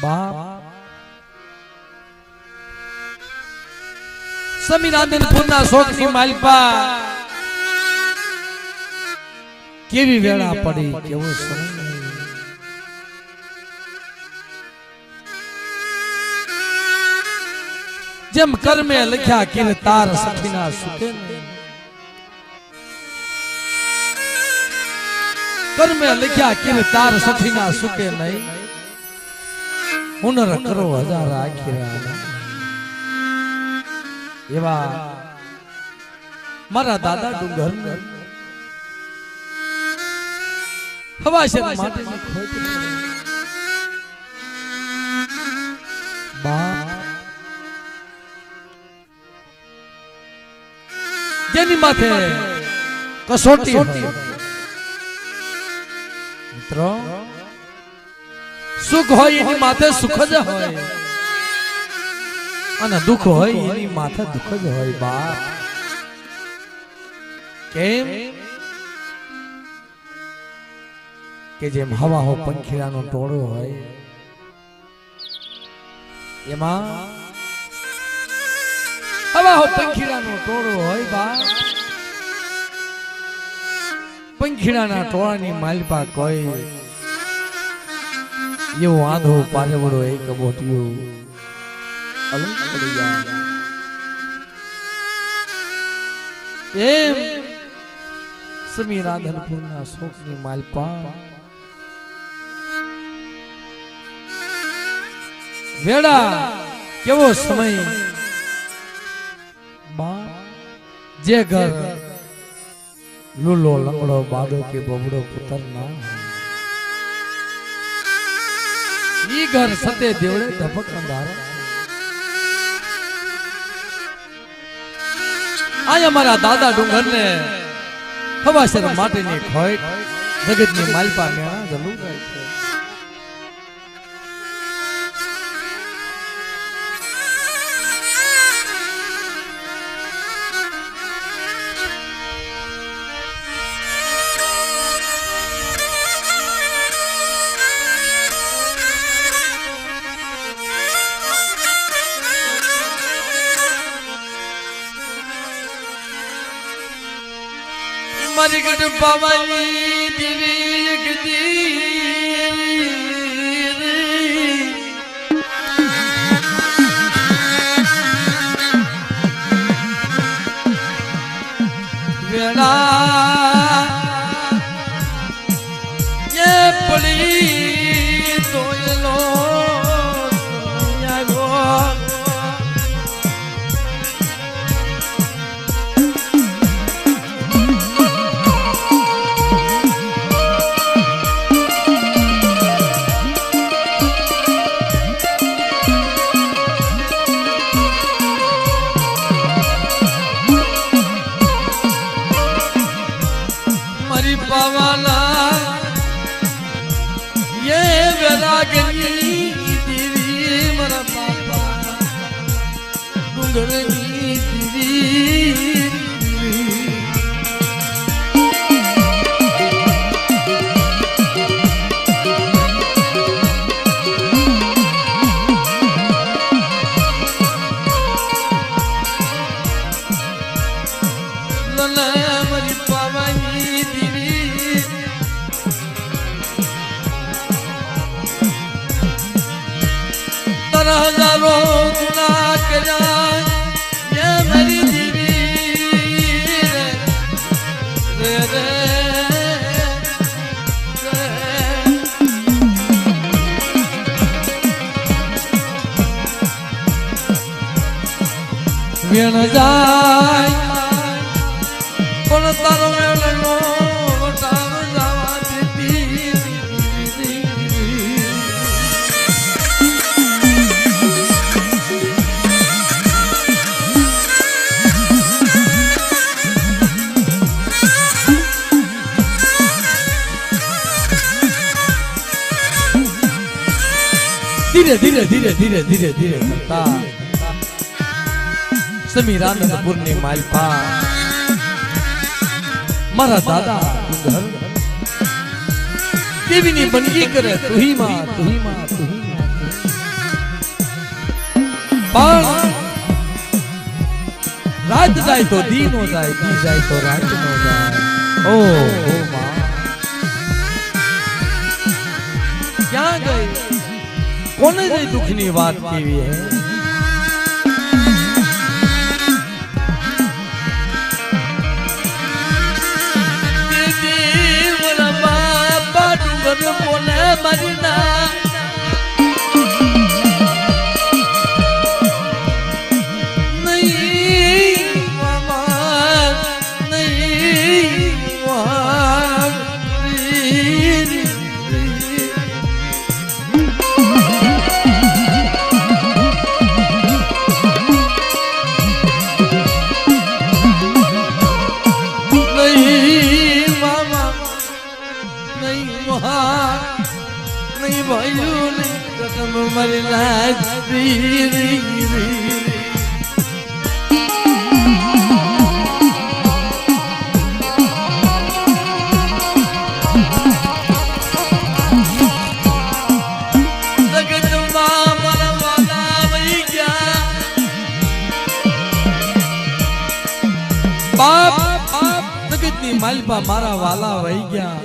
બાપ સમીરાંધનપુરના શોકની માલપા કેવી વેળા પડી, કેવો સમય, જેમ કર્મે લખ્યા કે તાર સખીના સુકે, કર્મે લખ્યા કે તાર સખીના સુકે નહીં, હુનર કરો હજાર આખી એવા મારા દાદા ડુંગર ને હવાશર માટેની ખોજ બાપ જેની માથે કસોટી મિત્રો સુખ હોય એની માથે સુખ જ હોય અને દુઃખ હોય એની માથે દુઃખ જ હોય બાપ. કેમ કે જેમ હવા હો પંખીડાનો ટોળો હોય એમાં હવા હો પંખીડાનો ટોળો હોય બાપ. પંખીડાના ટોળાની માલપા કોઈ એવું આંધો પારેવડો એક બોટિયું અલંક પડી જાય એમ સમીરાંધનપુરના શોકની માલપા વેડા કેવો સમય બા જે ઘર લૂલો લંગડો બાદો કે બબડો પુત્ર ના ઈ ઘર સતે દેવડે ધપક અંધારો. આય અમારા દાદા ડુંગર ને હવાસર માટેની ખોટ જગતની માલપા મેળા જલું છે. મારી ગઢ પાવાની દેવી જગદી વેળા એ પડી તોયલો પાવાના ये વેરાગની દેવી મારા પાપા ડુંગરની દેવી મારી પાવાની દેવી હજારો ગુના કર્યા ये मेरी देवी रे रे વેણ જાય પણ તારો વેણનો વટાવ જવા દેતી. ધીરે ધીરે ધીરે ધીરે ધીરે ધીરે કરતા સમીરાંધનપુરની માલપા મારા દાદા ડુંગર દેવીની બંદગી કરે તુહી માં તુહી માં તુહી માં. પણ રાત જાય તો દી નો જાય, દી જાય તો રાત નો જાય. ઓ માં ક્યાં ગઈ, કોને જઈ દુઃખની વાત કેવી હે. બોલે મારી ના નહીં મામા નહીં નહીં ભાઈઓ નહીં કદમ મારી લાજ બાપ જગતની માલપા મારા વાલા વહી ગયા.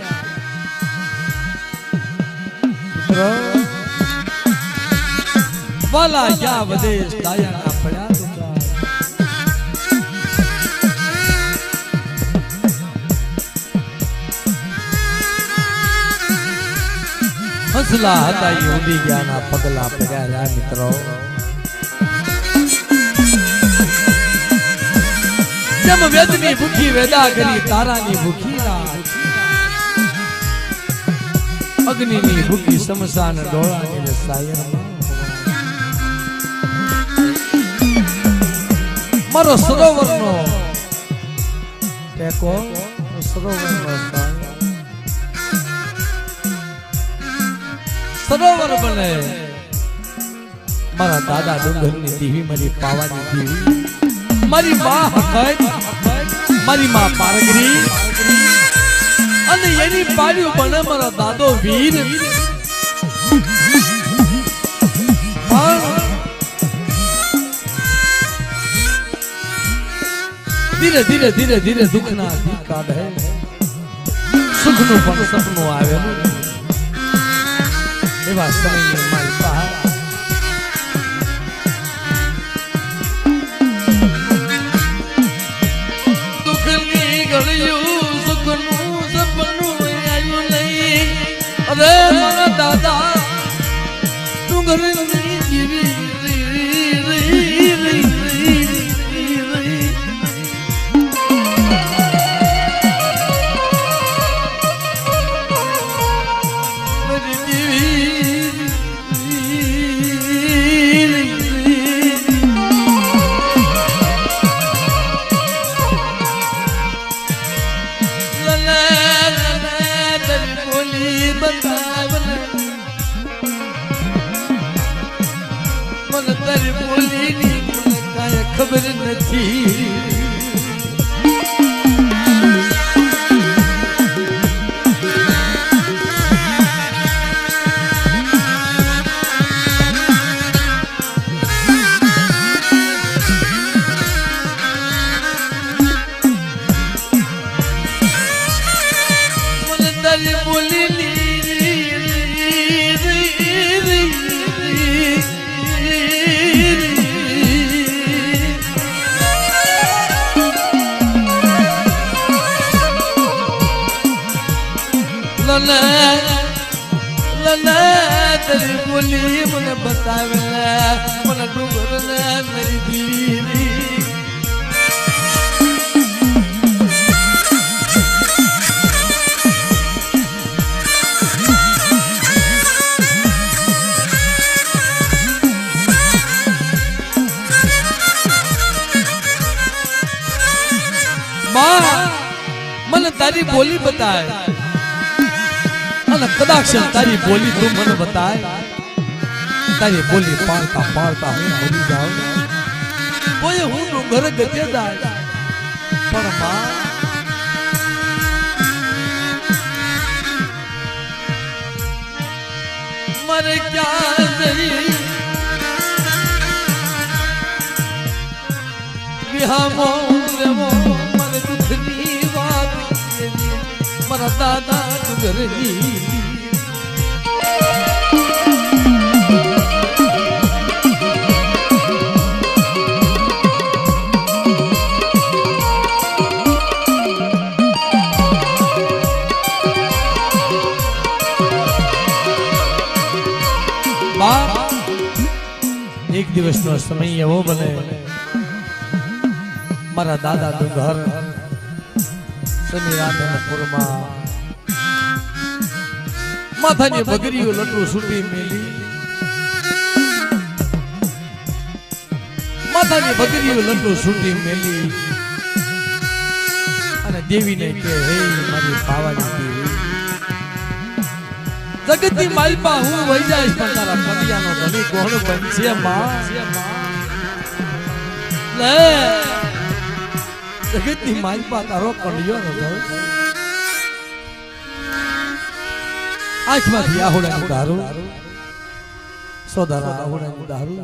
વાલા ગયા વદેશ દાયાના પડ્યા દુકા. હસલા હતા એ ઉડી ગયા ના પગલા પડ્યા મિત્રો. જેમ વેદની ભૂખી વેદા કરી તારાની ભૂખી રાત, અગ્નિની ભૂખી સમસાન ડોળાની રસાયણ. મારો સરોવરનો ટેકો, સરોવરનો સરોવર બને. મારા દાદા ડુંગરની દીવી, મારી પાવાની દીવી, મારી માં હકત, મારી માં પારગરી, અને એની પાડ્યું બને મારા દાદો વીર. ધીરે ધીરે ધીરે ધીરે દુઃખના દી કાઢે, સુખનું પણ સપનું આવે. એવા સમયે મારી પાસે દુઃખની ગળ્યું સુખનું સપનું આવ્યું નહીં. અરે મારા દાદા ડુંગરની જીવી ખબર નથી. મને તારી બોલી તારી બોલી મને બતાવેલા, મને ડુંગર મારી દીવી. મને તારી બોલી બતાય, અને કદાચ તારી બોલી તું મને બતાય. તારી બોલી પાડતા પાડતા હું મરી જાઉં, કોઈ હું ડુંગર ગજે જાય. પણ માં મારે ક્યાં જઈ વિહામો રેવો મને દુખની વાત મારા દાદા ડુંગરની एक दिवस नो समय एवो बने मारा दादा डूंगर समीराधनपुर माथा ने बगरी लटू सूटी मेली माथा ने बगरी लटू सूटी मेली अने देवी ने के हे मारी पावानी देवी जगती मालपा हूँ वही जाइश पर तारा कटिया नो धनी कोण बंचे मां ले जगती मालपा तारो कटियो नो धो आँख में दिया होड़ा दारू सोदारा होड़ा दारू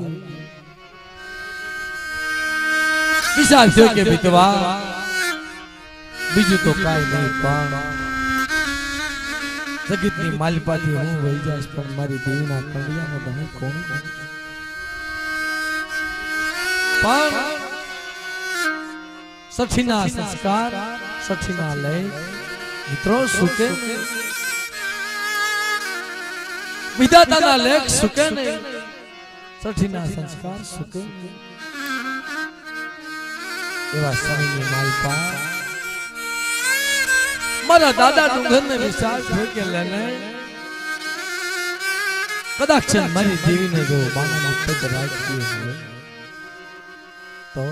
विशाल थयो के बितवा बीजू तो काई नहीं पण जगतनी मालपाथी हूँ वही जाइश पर मारी देवीना कंडियानो धनी कोण पण सठीना संस्कार सठीना लय मित्रों सुके विधाताना लेख सुके नहीं सठीना संस्कार सुके एवा समयनी मालपा मारा दादा डूंगर ने विचार के लेने कदाक्षण मारी देवी ने जो बांगा मात्र दराज किए हुए तो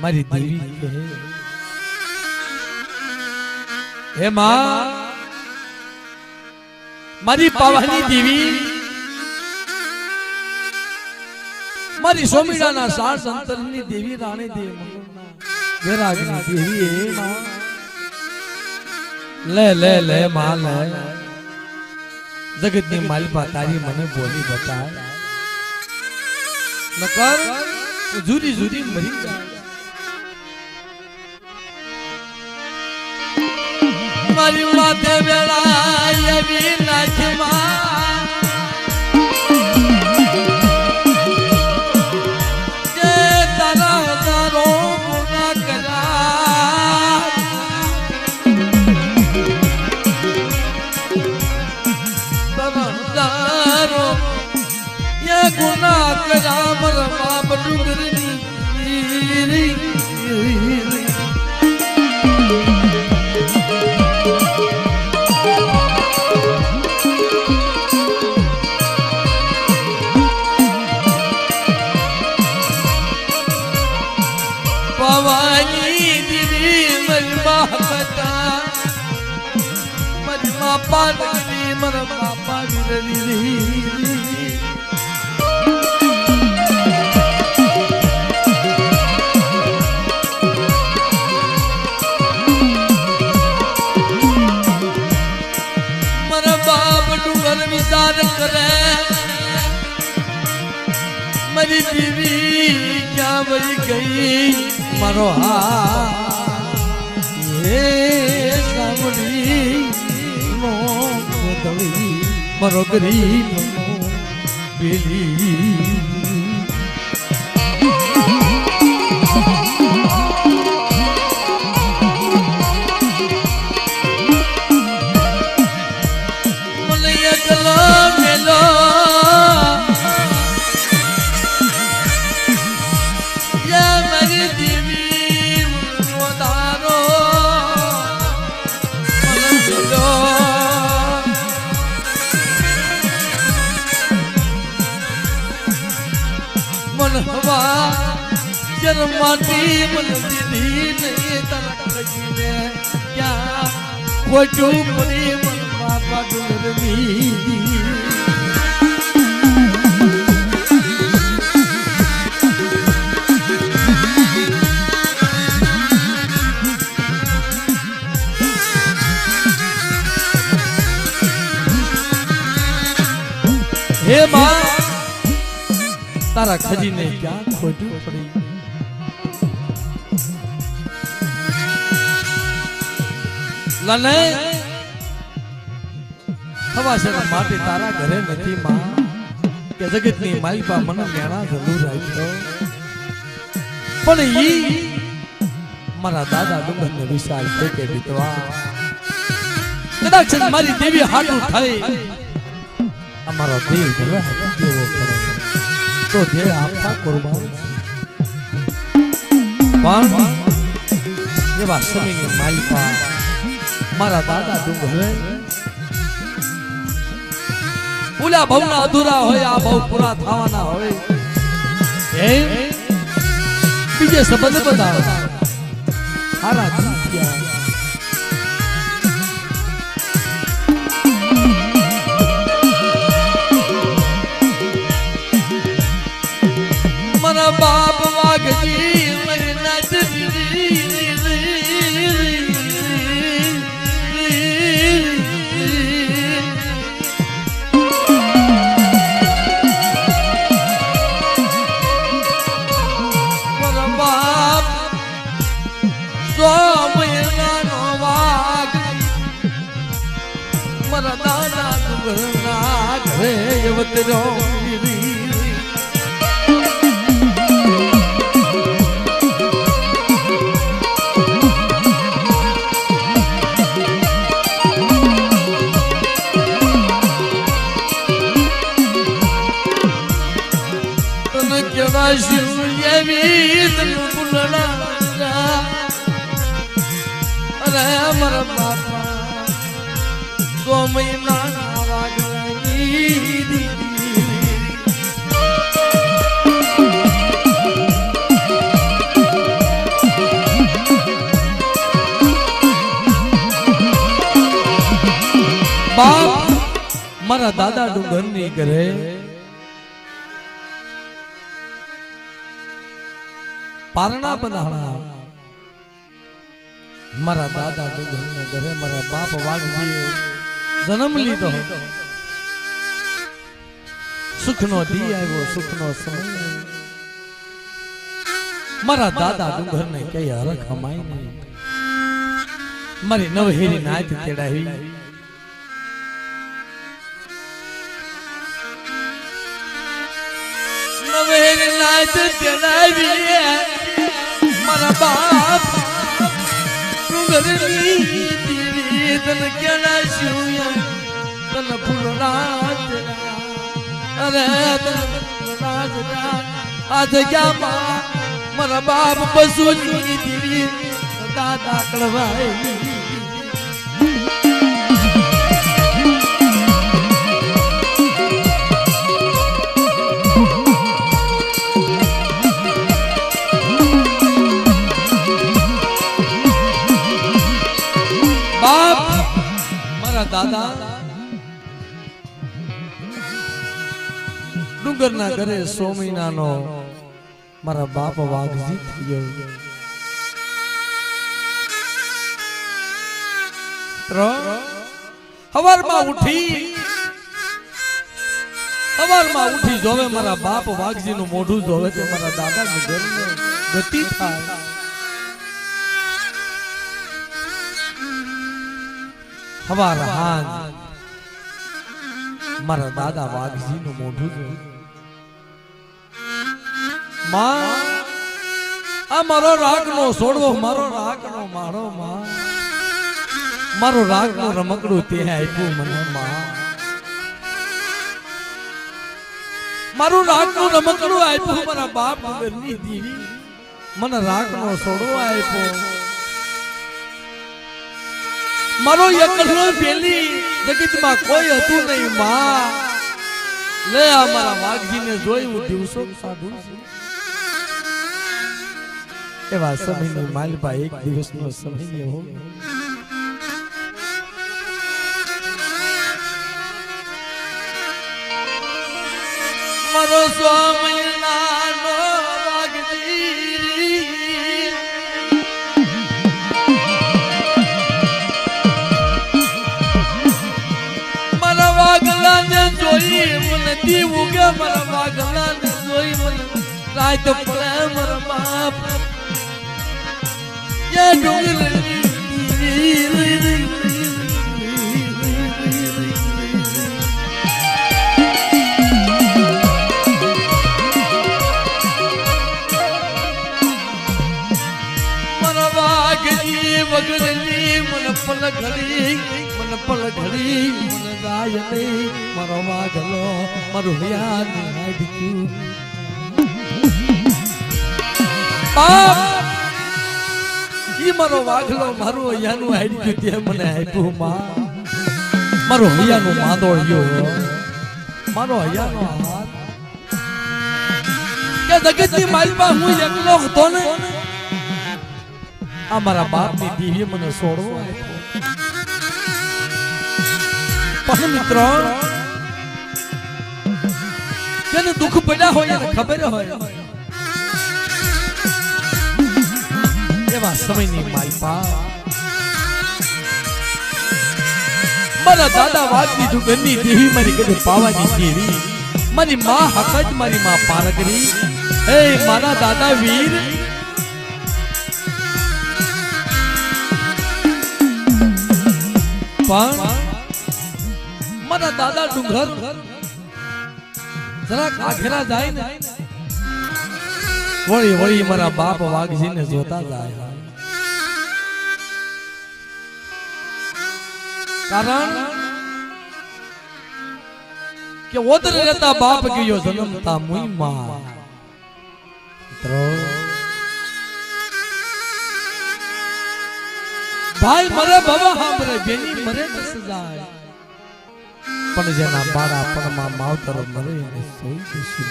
मारी देवी कहे हे मां मारी पावानी देवी मारी सोमीड़ा ना सार संतरनी देवी राणी देवी वैरागनी देवी हे मां ले ले ले मां ले जगतनी मालपा तारी मने बोली बताए नकर जुदी जुदी मरी जाए मारी माते वेला ये भी नाचमा के तारा तारो गुना करा गुना करा मर बाप डूंगरनी पवानी दीदी मरमा कथा मरमा पानी मरमा पानी विचार करे मरी बीवी क्या मरी गई मरो ये सामरी नो दवी मरो गरीब बेली माटी मन दीदी नहीं तलक लगी क्या वो चुपड़ी मन बाबा डुंगरनी हे मां तारा खजी ने क्या खोटू पड़ी લને હવા શરમ માટે તારા ઘરે નથી માં કે જગતની માલપા મને મેણા જરૂર રાખ્યો પણ ઈ મારા દાદા ડુંગરને વિશાળ છે કે વિધવા કદાચ મારી દેવી હાટું થઈ અમારો દેવ ભરવા કેવો પડે તો જે આપતા કુરબાન પણ એવા સમયની માલપા મારા દાદા ડુંગરે ઓલા ભવના અધૂરા હોય આ ભવ પૂરા થવાના હોય એમ બીજે સંબંધ બતાવો હારા જીત્યા મારા બાપ વાઘજી મરના મારા દાદા ડુંગર ની ઘરે પારણા બંધાણા મારા દાદા ડુંગર ને ઘરે મારા બાપ વાઘજીએ જન્મ લીધો સુખનો દી આવ્યો સુખનો સમય મારા દાદા ડુંગર ને કઈ હરખ હમાય નહીં મારી નવહેરી નાથ તેડાવી નવહેરી નાથ તેડાવી મારા બાપ ડુંગરની દીવી તન કેળા શિવયા તન ફૂલરાજ અરે તન ફૂલરાજ આ જગ્યામાં મારા બાપ પશુની દીવી દાદા કળવાઈ દાદા ડુંગર ના ઘરે 100 મહિનાનો મારા બાપ વાઘજી થયો હવારમાં ઉઠી જોવે મારા બાપ વાઘજી નું મોઢું જોવે તો મારા દાદા નું ઘર ગતિ થાય હવાર હાંજ મારા દાદા વાઘજી નું મોઢું જોયું માં આ મારો રાગ નો છોડવો મારો રાગ નો મારો માં મારો રાગ નો રમકડું તે આપ્યું મને માં મારું રાગ નું રમકડું આપ્યું મારા બાપ ઘરની દીવી મને રાગ નો છોડવો આપ્યો મારો એકલો પેલી જગતમાં કોઈ હતું નહીં માં લે આ મારા વાઘજીને જોયું દિવસો સાધુ એવા સમયની માલપા એક દિવસનો સમય એવો મારો સ્વામિનાનો વાઘજી મારા વાઘલાને જોઈ મને દીવું કે મારા વાઘલાને જોઈ મને રાત પડે મારા બાપ ये डोंगर ઘડી મન જાય નહીં મારો વાઘલો મારું હૈયા હાડક્યું બાપ ઈ મારો વાઘલો મારું હૈયાનું હાડક્યું તે મને આપ્યું માં મારો હૈયાનો માંદોળ્યો મારો હૈયાનો હાથ કે જગતની માલપા હું એકલો હતો ને આ મારા બાપની દીવીએ મને છોડવો પણ મિત્રો જેને દુઃખ પડ્યા હોય એને ખબર હોય એવા સમયની માલપા મારા દાદા વાત દીધું ગંદી દેવી મારી કદે પાવાની દેવી મારી માં હકજ મારી માં પારગરી હે મારા દાદા વીર પણ મારા દાદા ડુંગર જરાક આઘેરા જાય ને વળી વળી મારા બાપ વાઘજીને જોતા જાય કારણ કે ઓદર રહેતા બાપ ગયો જન્મતા મુઈ માં ભાઈ મરે બાબા હામરે બેની મરે તો સજાય પણ જેના બાળા પણમાં માવતર મરે એને સોઈ દેશું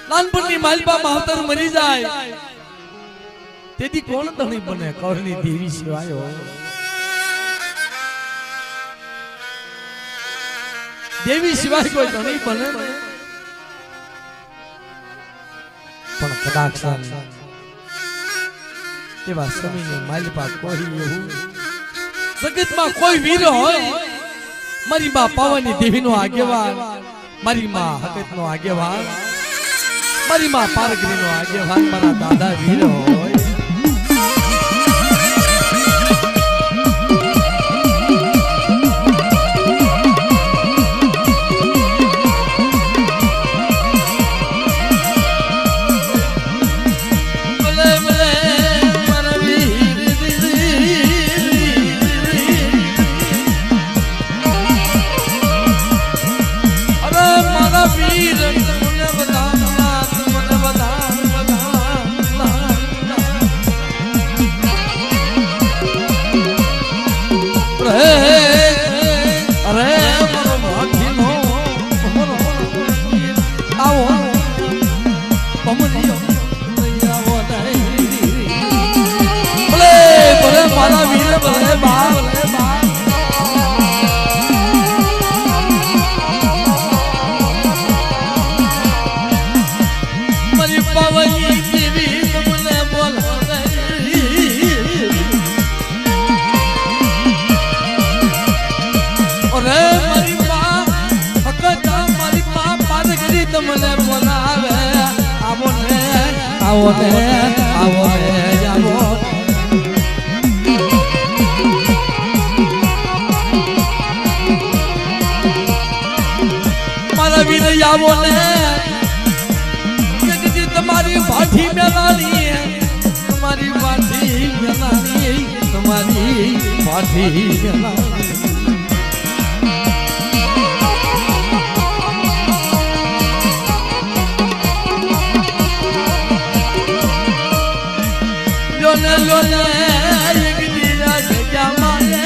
નાનપણની માલપા માવતર મરી જાય તેથી કોણ ધણી બને કૌરની દેવી સિવાય દેવી સિવાય કોઈ ધણી બને પણ કદાચ એવા સમયની માલપા કોઈ એવું જગતમાં કોઈ વીર હોય મારી માં પાવાની દેવીનો આગેવાન મારી માં હકતનો આગેવાન મારી માં પારગરીનો આગેવાન મારા દાદા વીર હોય મને બોલાવે આવો ને આવો ને આવો ને આવો મારા વીર આવો ને જગજી તમારી ભાઠી મેલાની તમારી ભાઠી મેલાની તમારી ભાઠી મેલાની લોને એક દીરા જગ્યા માને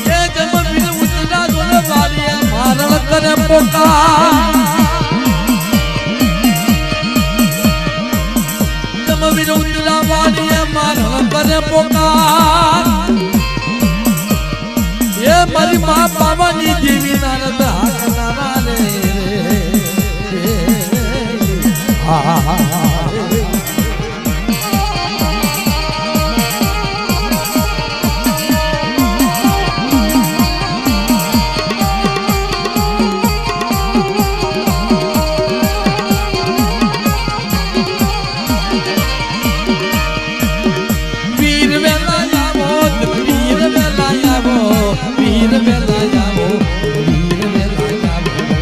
એ જમ બિન ઉતરા જોને બારીએ મારણ કરે પોકાર જમ બિન ઉતરા બારીએ મારણ કરે પોકાર એ મારી માં પાવાની દેવી નારદ હાથ નારા રે વીર વેલા આવો વીર વેલા આવો વીર વેલા આવો વીર વેલા આવો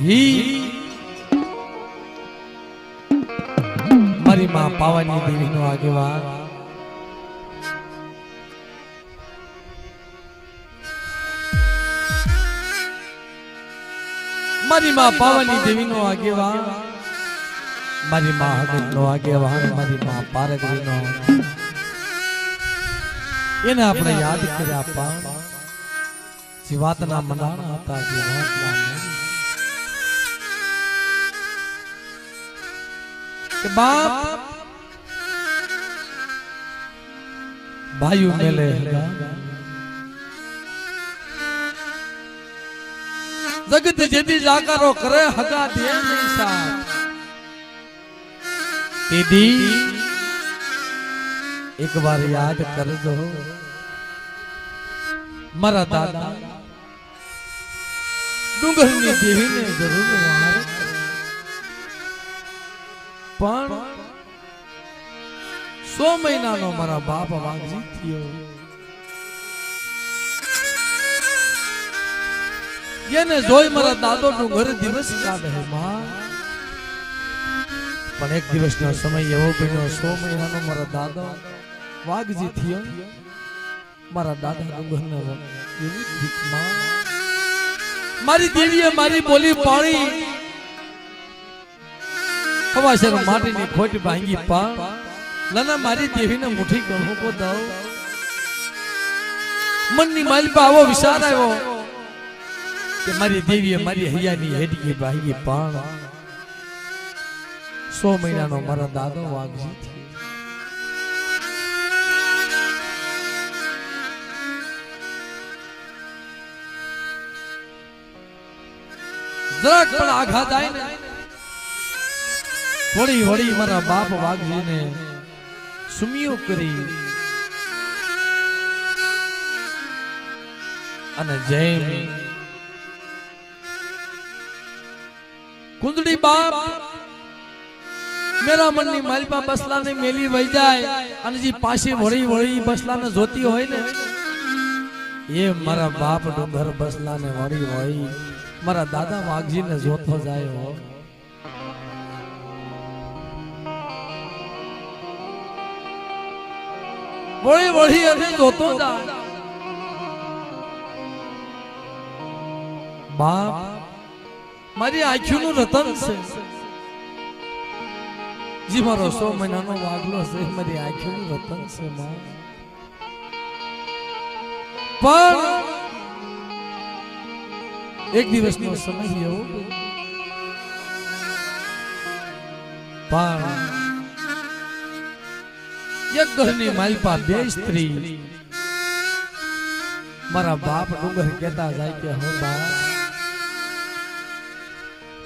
મારી માં પાવાની દેવી નો આગેવાન મારી માં પાવાની દેવી નો આગેવાન મારી માં હગત નો આગેવાન મારી માં પારગરી નો એને આપણે યાદ કર્યા પણ જીવાતના મનાણા હતા જીવાતના કે બાપ ભાઈઓ મેલે જગત જેદી જાકારો કરે હગા દે નહીં સાથ તેદી એક વાર યાદ કરજો મારા દાદા ડુંગરની દેવીને જરૂર વાર પણ 100 મહિનાનો મારા બાપ વાગજી થયો એને જોઈ મારા દાદો ડુંગર દિવસ કાઢે માં પણ એક દિવસનો સમય એવો બન્યો 100 મહિનાનો મારા દાદા વાગજી થયો મારા દાદા ડુંગરને એવી ભીખમાં મારી દેવીએ મારી બોલી પાળી હવાસર માટીની ખોટ ભાંગી પણ લના મારી દેવીને મુઠ્ઠી ગણો કો દઉં મનની માલપા આવો વિચાર આવ્યો કે મારી દેવીએ મારી હૈયાની હેડકી ભાંગી પણ 100 મહિનાનો મારા દાદો વાગજી જરાક પણ આઘાત આય ને વળી વળી મારા બાપ વાઘજીને સુમિયો કરી અને જેમ કુંદડી બાપ મેરા મનની માલપા બસલાને મેલી વઈ જાય અને જે પાછી વળી વળી બસલાને જોતી હોય ને એ મારા બાપ ડુંગર બસલાને વળી વળી મારા દાદા વાઘજીને જોતો જાય હો વળી વળી અને જોતો જાય બાપ મારી આંખોનું રતન છે જી મારો 100 મહિનાનો વાગલો છે મારી આંખોનું રતન છે માં પણ એક દિવસનો સમય એવો પણ એક ઘરની માલપા બે સ્ત્રી મારા બાપ ડુંગર કહેતા જાય કે હો બાપ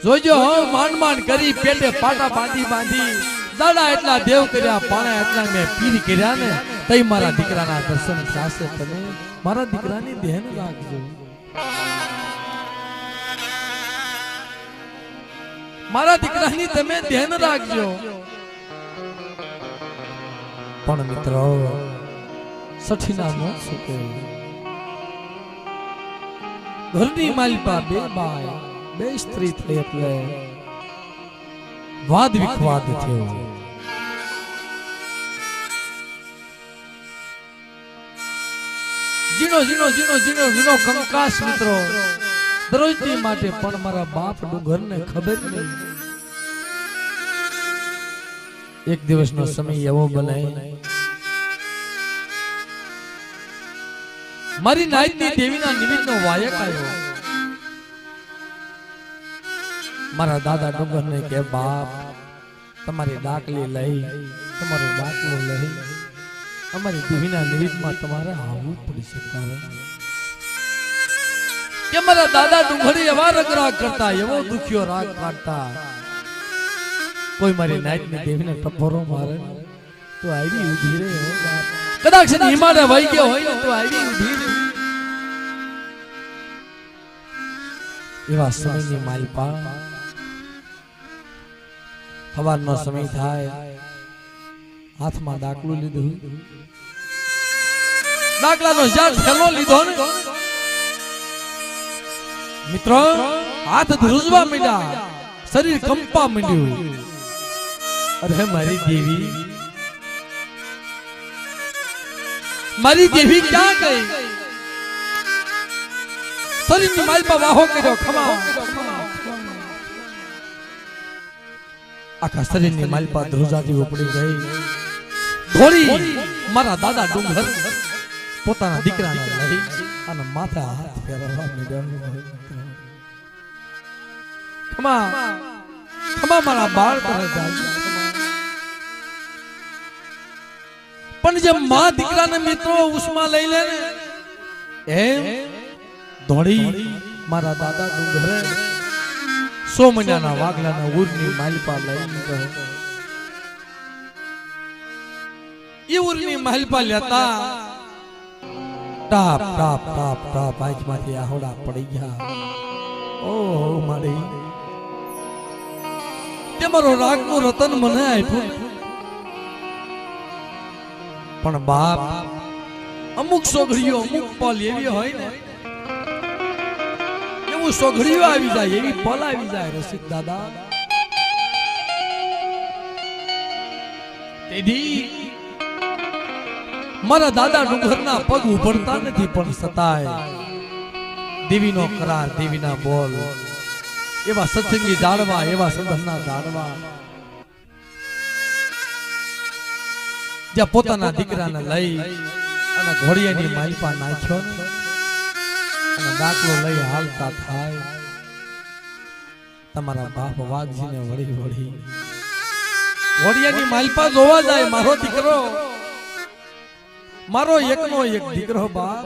જોજો હો માંડ માંડ કરી પેટે પાટા બાંધી દાડા એટલા દેવ કર્યા પાણા એટલા મેં પીર કર્યા ને તઈ મારા દીકરાના દર્શન થશે તમે મારા દીકરાની ધ્યાન રાખજો મારા દીકરાની તમે ધ્યાન રાખજો પણ મિત્રો સઠીના ન સુકે ઘરની માલપા બે બાય બે સ્ત્રી થઈ એટલે વાદ વિખવાદ થયો જીનો કંકાસ મિત્રો દરોજની માટે પણ મારા બાપ ડુંગરને ખબર નહીં એક દિવસનો સમય એવો બને મારી નાયકની દેવીના નિમિત્તનો વાયક આવ્યો મારા દાદા ડુંગરને કે બાપ તમારી ડાકલી લઈ તમારો બાટલો લઈ અમારી દેવીના નિમિત્તમાં તમારે આવવું પડશે કે મારા દાદા ડુંગરી એવા રગરાગ કરતા એવો દુખ્યો રાગ કાઢતા કોઈ મારી નાયકની દેવીને ટપોરો મારે તો આવી ઊભી રહે કદાચ હિમાલય વહી ગયો હોય તો આવી ઊભી રહે એવા સમયની માલપા સવારનો સમય થાય હાથમાં દાખલું લીધું દાખલાનો જાત થેલો લીધો ને મિત્રો हाथ ध્રુજવા માંડ્યા, શરીર કંપવા માંડ્યું। अरे मारी देवी, मारी देवी क्या गई? शरीर ની માલ પર વાહો કર્યો, ખમા આખા શરીર ની માલ પર ધ્રુજાતી ઉપડી ગઈ। ધોળી મારા દાદા ડુંગર પોતાના દીકરાને લઈ અને માથે હાથ ફેરવવા માંડ્યો। ખમા ખમા મારા બાળ પર જાય। પણ જે માં દીકરાને મિત્રો ઉષ્મા લઈ લે ને એમ ધોળી મારા દાદા ડુંગરે 100 મહિનાના વાગલાના ઉરની માલપા લઈ ગયો। એ ઉરની માલપા લેતા ટાપ ટાપ ટાપ ટાપ આંખમાંથી આહોડા પડી ગયા। ઓહો મારી તે મારો રાગનું રતન મને આપ્યું। પણ બાપ અમુક સોઘડીઓ અમુક પલ એવી હોય ને એવું સોઘડીઓ આવી જાય, એવી પલ આવી જાય રસિક દાદા। તેથી મારા દાદા ડુંગરના પગ ઉભરતા નથી, પણ સતાય દેવીનો કરાર, દેવીના બોલ, એવા સત્સંગી જાળવા, એવા સંધના જાળવા, જ્યાં પોતાના દીકરાને લઈ અને ઘોડિયાની માલપા નાખ્યો અને દાખલો લઈ હાલતા થાય। તમારા બાપ વાઘજીને વળી વળી ઘોડિયાની માલપા જોવા જાય। મારો દીકરો, મારો એકનો એક દીકરો બાપ,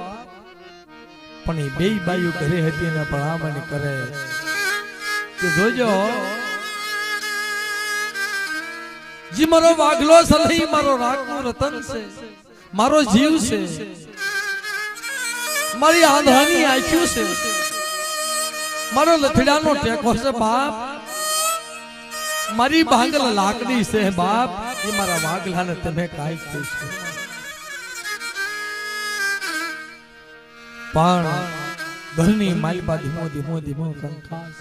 પણ એ બે બાયુ ઘરે હતી ને ભલામણ કરે કે જોજો जी मारो वागलो सलही, मारो रागनो रतन से, मारो जीव से, मारी आंधळानी आंखों से, मारो लथड़ानो टेको से बाप, मारी भांगल लाकड़ी से बाप, ये मारा वागला ने तुम्हें काई कैसे पण घरनी मालपा धीमो धीमो धीमो कंकास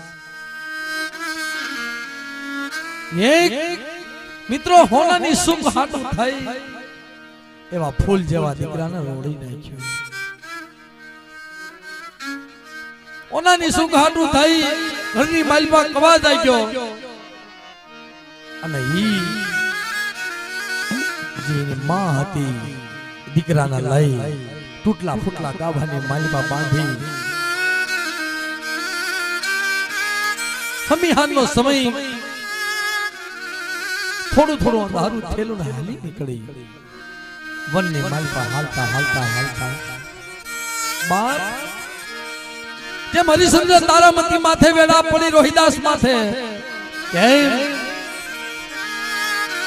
एक મિત્રો હોનાની સુખ હાટું થઈ એવા ફૂલ જેવા દીકરાને રોડી નાખ્યો। હોનાની સુખ હાટું થઈ ઘરની માલપા કવા જાય ગયો અને ઈ જેની માં હતી દીકરાને લઈ તૂટલા ફૂટલા ગાભાની માલપા બાંધી હમીહાનનો સમય थोड़ू थोड़ू अंधारू थेलू ने हाली निकली। वन ने मालपा हालता हालता हालता बाप जे मरी समझे तारामती माथे वेड़ा पड़ी रोहिदास माथे केम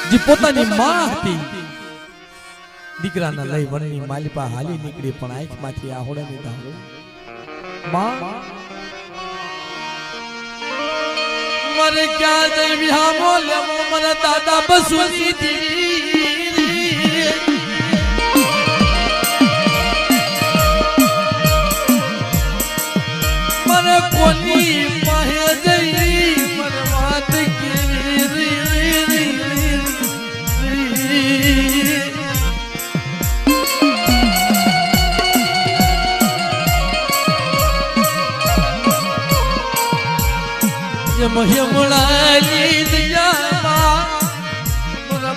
जी पोतानी मां हती दीकराने लई वननी मालपा हाली निकली पण आंखमांथी आहोड़े ने धारो मां मरे क्या देवी हा मोले मन दादा बसुनी दी मन कोनी पाहे जई मन बात की महिमड़ाली दिया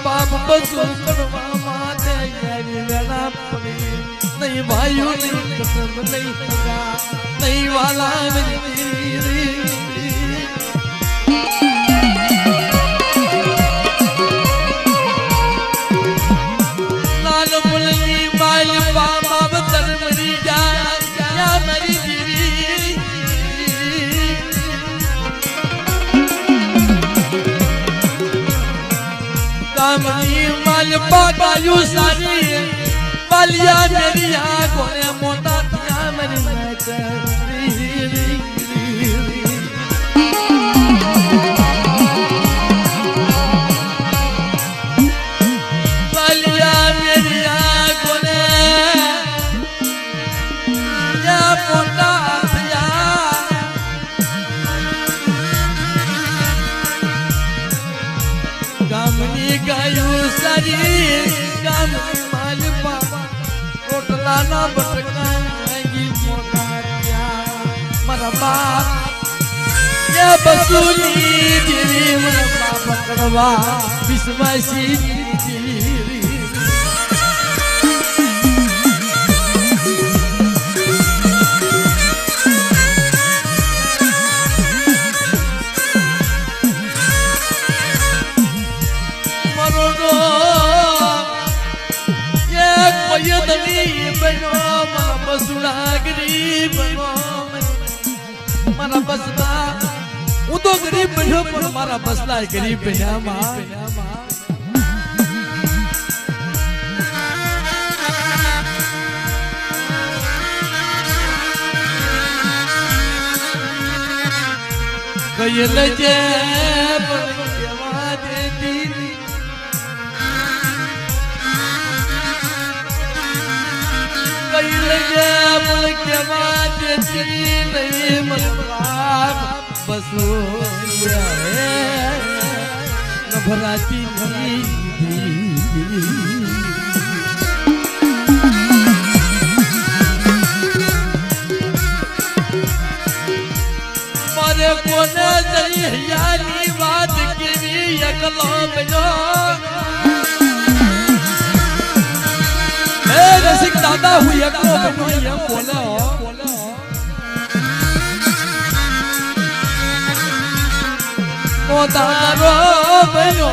बाप बसु करवा माते वेला पड़ी नहीं भाइयों नहीं कसम नहीं लगा नहीं वाला लाल मुलनी माल बाबा बतर मरी जा या मरी कामनी मालपा गायु सारी बालिया मेरी आंखों ने मोटा दिया मेरी बालिया मेरी आंखों ने या मोटा दिया ના બટકાઈ મારા બાપ એ બસુલી દેવી મારા બાપ પકડવા વિશ્વાસી મારા બસલા હું તો ગરીબ બન્યો પણ મારા બસલા ગરીબ બન્યા કઈ લજે भराती मारे कोने दरियानी बात की अकलो बजो रसिक दादा हुई अकलो बजो बोलो दादा बनो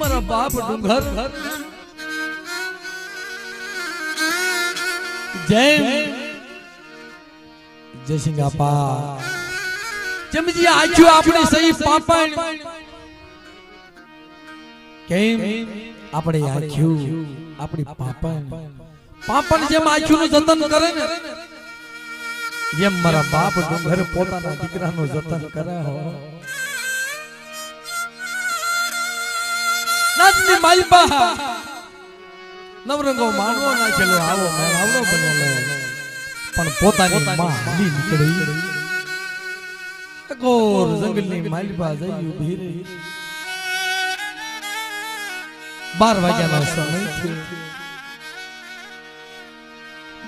मारा बाप डूंगर जय जय सिंह आपा जमजी आजू आपने सही पापा केम આપણે આખ્યું આપણી પાપણ જેમ આખ્યું નું જતન કરે ને જેમ મારા બાપ ડુંગર પોતાના દીકરાનું જતન કરે હો નાદની માલપા નવરંગો માનવો ના ચલો આવો મેં આવડો બનેલો પણ પોતાની માં હલી નીકળી ગોર જંગલની માલપા જઈ ઊભી રહી 12 વાગ્યાનો સમય થયો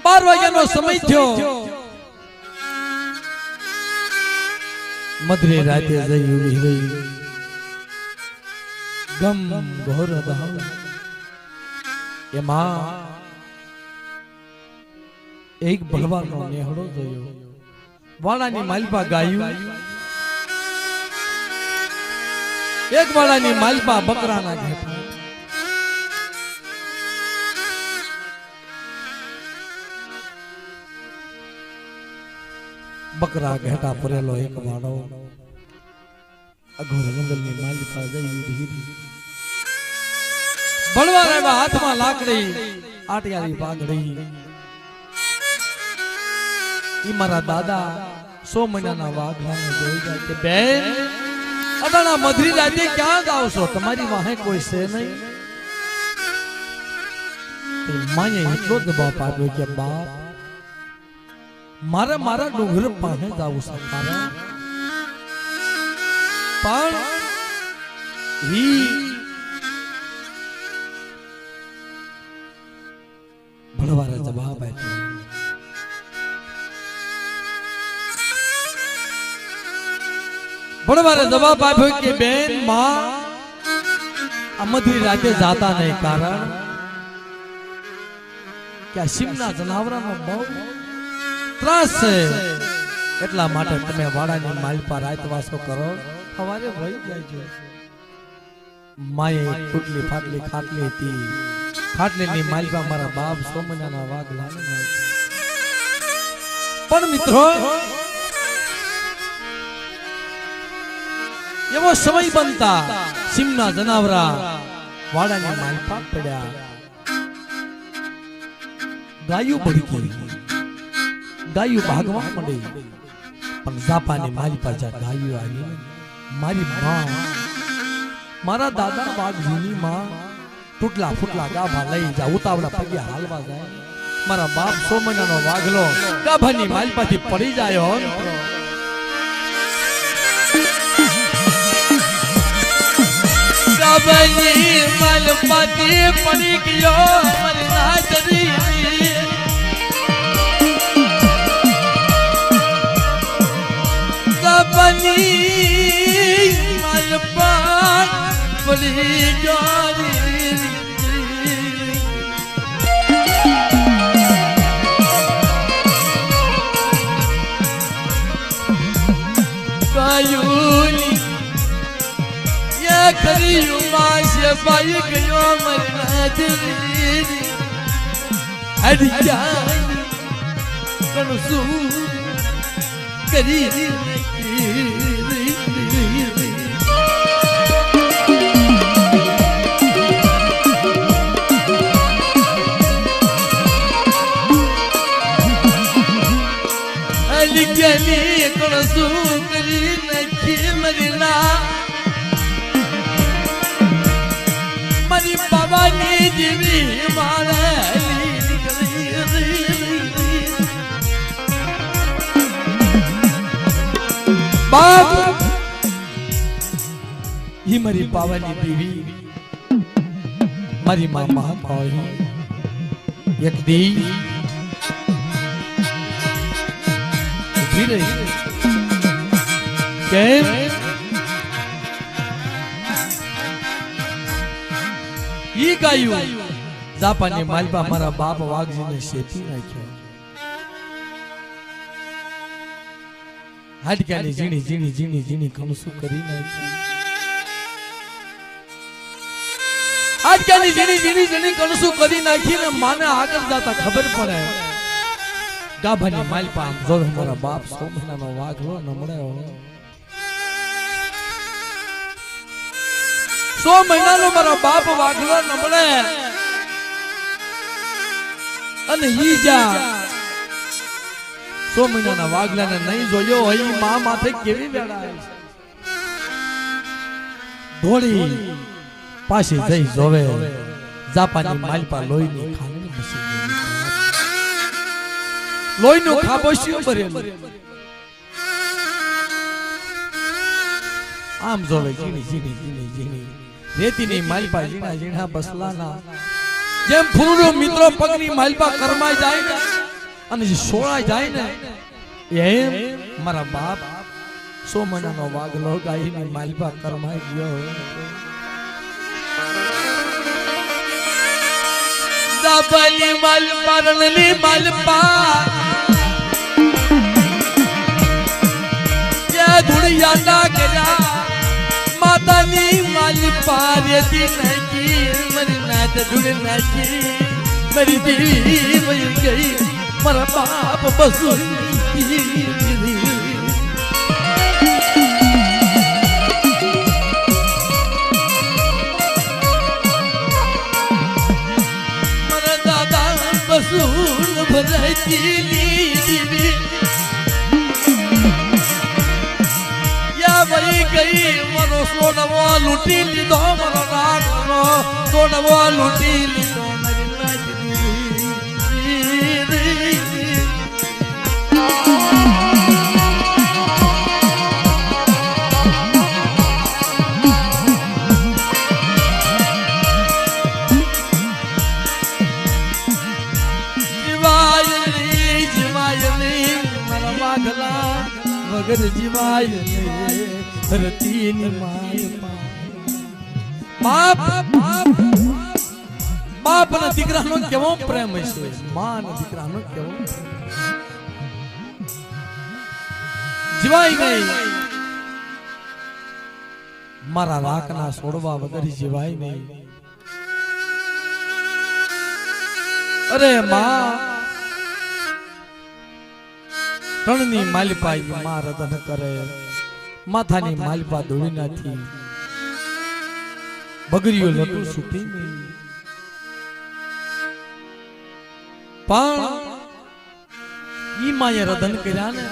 12 વાગ્યાનો સમય થયો મધરી રાતે જઈ ઊભી રહી ગમ ઘોર દહાવ એમાં એક ભગવાનનો નેહડો જોયો વાળાની માલપા ગાયું એક વાળાની માલપા બકરાના ઘેટા બકરા ઘેટા પરેલો એક વાળો અઘોર જંગલની માલપા જઈ ઊભી બળવા રહેવા હાથમાં લાકડી આટિયારી પાઘડી ઈ મારા દાદા 100 મહિનાના વાઘલાને જોઈ જાય કે બેન અડાણા મધરી રાતે ક્યાં જાવ છો તમારી વાહે કોઈ છે નહીં તે માએ એટલો જવાબ આપ્યો કે બાપ મારે મારા ડુંગર પાસે જાવું છે પણ ઈ ભણવારે જવાબ આપ્યો ભણવારે જવાબ આપ્યો કે બેન માં અમધી રાતે જાતા નહીં કારણ કે આ સિંહના જનાવરાનો બહુ ત્રાસ છે, એટલા માટે તમે વાડાની માલપા રાતવાસો કરો, સવારે વહી જાય છે. માએ તૂટલી ફાટલી ખાટલી હતી, ખાટલીની માલપા મારા બાપ સોમનાના વાઘલાને નાખ્યા. પણ મિત્રો એવો સમય બનતા સિંહના જનાવરા વાડાની માલપા પડ્યા. ગાયું ભડકી, ગાયું ભાગવા માંડી. પણ જાપાની માલપા જ્યાં ગાયું આવી, મારી માં, મારા દાદા વાઘજીની માં તૂટલા ફૂટલા ગાભા લઈ જા, ઉતાવળા પગે હાલવા જાય. મારા બાપ સોમનાનો વાઘલો ગાભાની માલપાથી પડી જાય. ગાભાની માલપાથી પડી ગયો મારી નાચરી. ગાભાની માલપા પડી ગયો. ખરી માસે પાઈ ગયો મરના દિલી અડી જાય કણસું કરી અલી ગલી કણસું કરી નખી મરના મારી બાબાની જીવી મારી બાપ ही मारी बाबानी बीवी मारी मां महाकाली एक दी उठी रही केम ये गायु जापानी मालपा मारा बाप वाघजी ने शेती नाख्यो. हाडकानी जीणी जीणी जीणी जीणी कमसु કરી નાખી. હાડકાની જીણી જીણી જીણી કમસુ કરી નાખીને માને આગળ જાતા ખબર પડે ગાભાની માલપા આમ જોવે મારા બાપ સોમનાનો વાઘલો નમળ્યો. 100 મહિનાનો મારા બાપ વાઘલો નમળે અને ઈ જા 100 મહિનાના વાઘલાને નહીં જોયો હોય માં માથે કેવી વેળાય ધોળી પાછી જઈ જોવે જાપાની માલપા લોહીની ખાંડની મશીન લોહીનું ખાબોશિયું ભરેલું આમ જોવે જીણી જીણી જીણી જીણી રેતીની માલપા જીણા જીણા બસલાના જેમ ફૂલો મિત્રો પગની માલપા કરમાઈ જાય ને અને જે સોળાઈ જાય ને એમ મારા બાપ 100 મહિનાનો વાઘલો ગાયની માલપા કરમાઈ ગયો. જાપાની માલપા રણની માલપા જ્યાં ધૂળિયાના કર્યા માતાની માલપા રેતી નાખી મારી નાચ ધૂળ નાખી મારી દેવી મરી ગઈ મારા બાપ બસુ बसून भरायची दिली या बाई गई मरो सोनवा लुटी लीधो मरो राखनो सोनवा लुटी लीधो मारी नाचनी વગર જીવાય રતીની માય બાપ બાપ બાપ અને દીકરાનો કેવો પ્રેમ હશે, માં અને દીકરાનો કેવો જીવાય નહીં. મારા રાખના છોડવા વગર જીવાય નહીં. અરે માં રણની માલિપા માં રતન કરે, માથાની માલિપા દોડી નાખી, બગરીઓ લટું છૂટી નહીં. પણ ઈ માએ રતન કર્યા ને,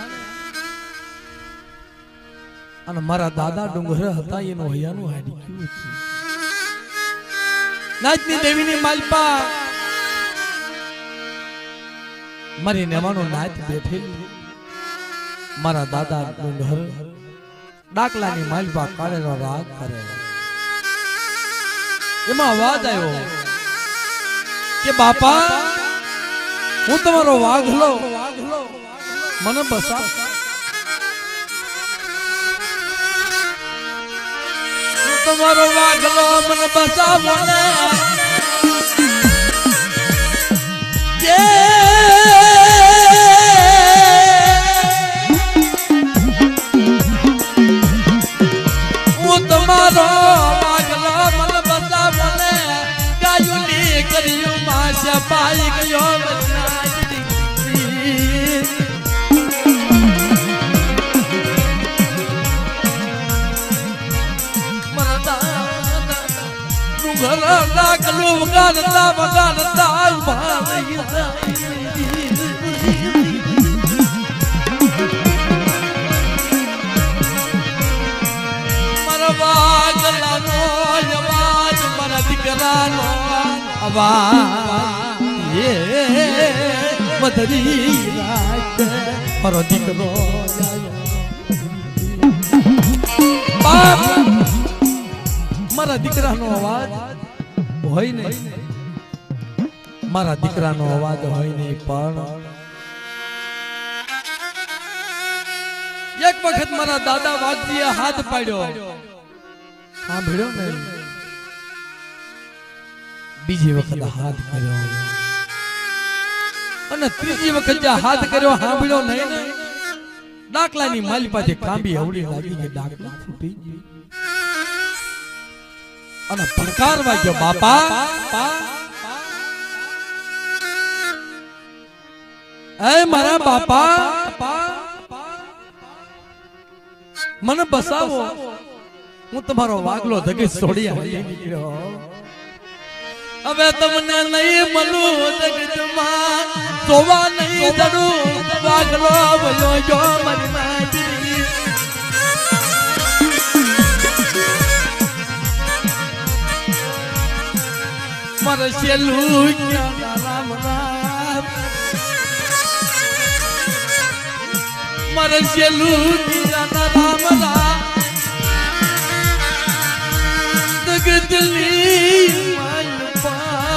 અને મારા દાદા ડુંગર હતા એનો હૈયાનું હાડી ગયું હતું. નાચની દેવીની માલિપા મારી નેવાનો નાચ બેઠેલી, મારા દાદા ડુંગર ડાકલાની માલિપા કાળેનો રાગ કરે. એમાં અવાજ આવ્યો કે બાપા હું તમારો વાઘલો મને બસા. તમારો વાઘલો મને બસાવો ને, હું તમારો વાઘલો મને બસાવો ને, ગાયુની કર્યું માસે પાઈ ગયો ઘર ડાકલું વગાડતા વગાડતા ઉભા રહી મારા વાગલાનો અવાજ, મારા દીકરાનો અવાજ એ મધરી રાત મારો દીકરો બાપ. મારા દીકરાનો અવાજ હોય નહીં, મારા દીકરાનો અવાજ હોય નહીં, પણ એક વખત મારા દાદા વાઘજીએ હાથ પાડ્યો, સાંભળ્યો નહીં. બીજી વખત હાથ કર્યો, અને ત્રીજી વખત જે હાથ કર્યો સાંભળ્યો નહીં ને, ડાકલાની માલિપાથી કાંબી હવડી લાગી કે ડાકલા ફૂટી ગઈ. અને પડકાર વાગ્યો, બાપા એ મારા બાપા મને બસાવો, હું તમારો વાગલો ધગે છોડી આવી નીકળ્યો. હવે તમને નહીં મળું જગતમાં, જોવા નહીં દડું, વાગલો વયો ગયો મારી માજી. મરસેલું રામ રામ, મરસેલું રામ રામ, જગતની માલિપા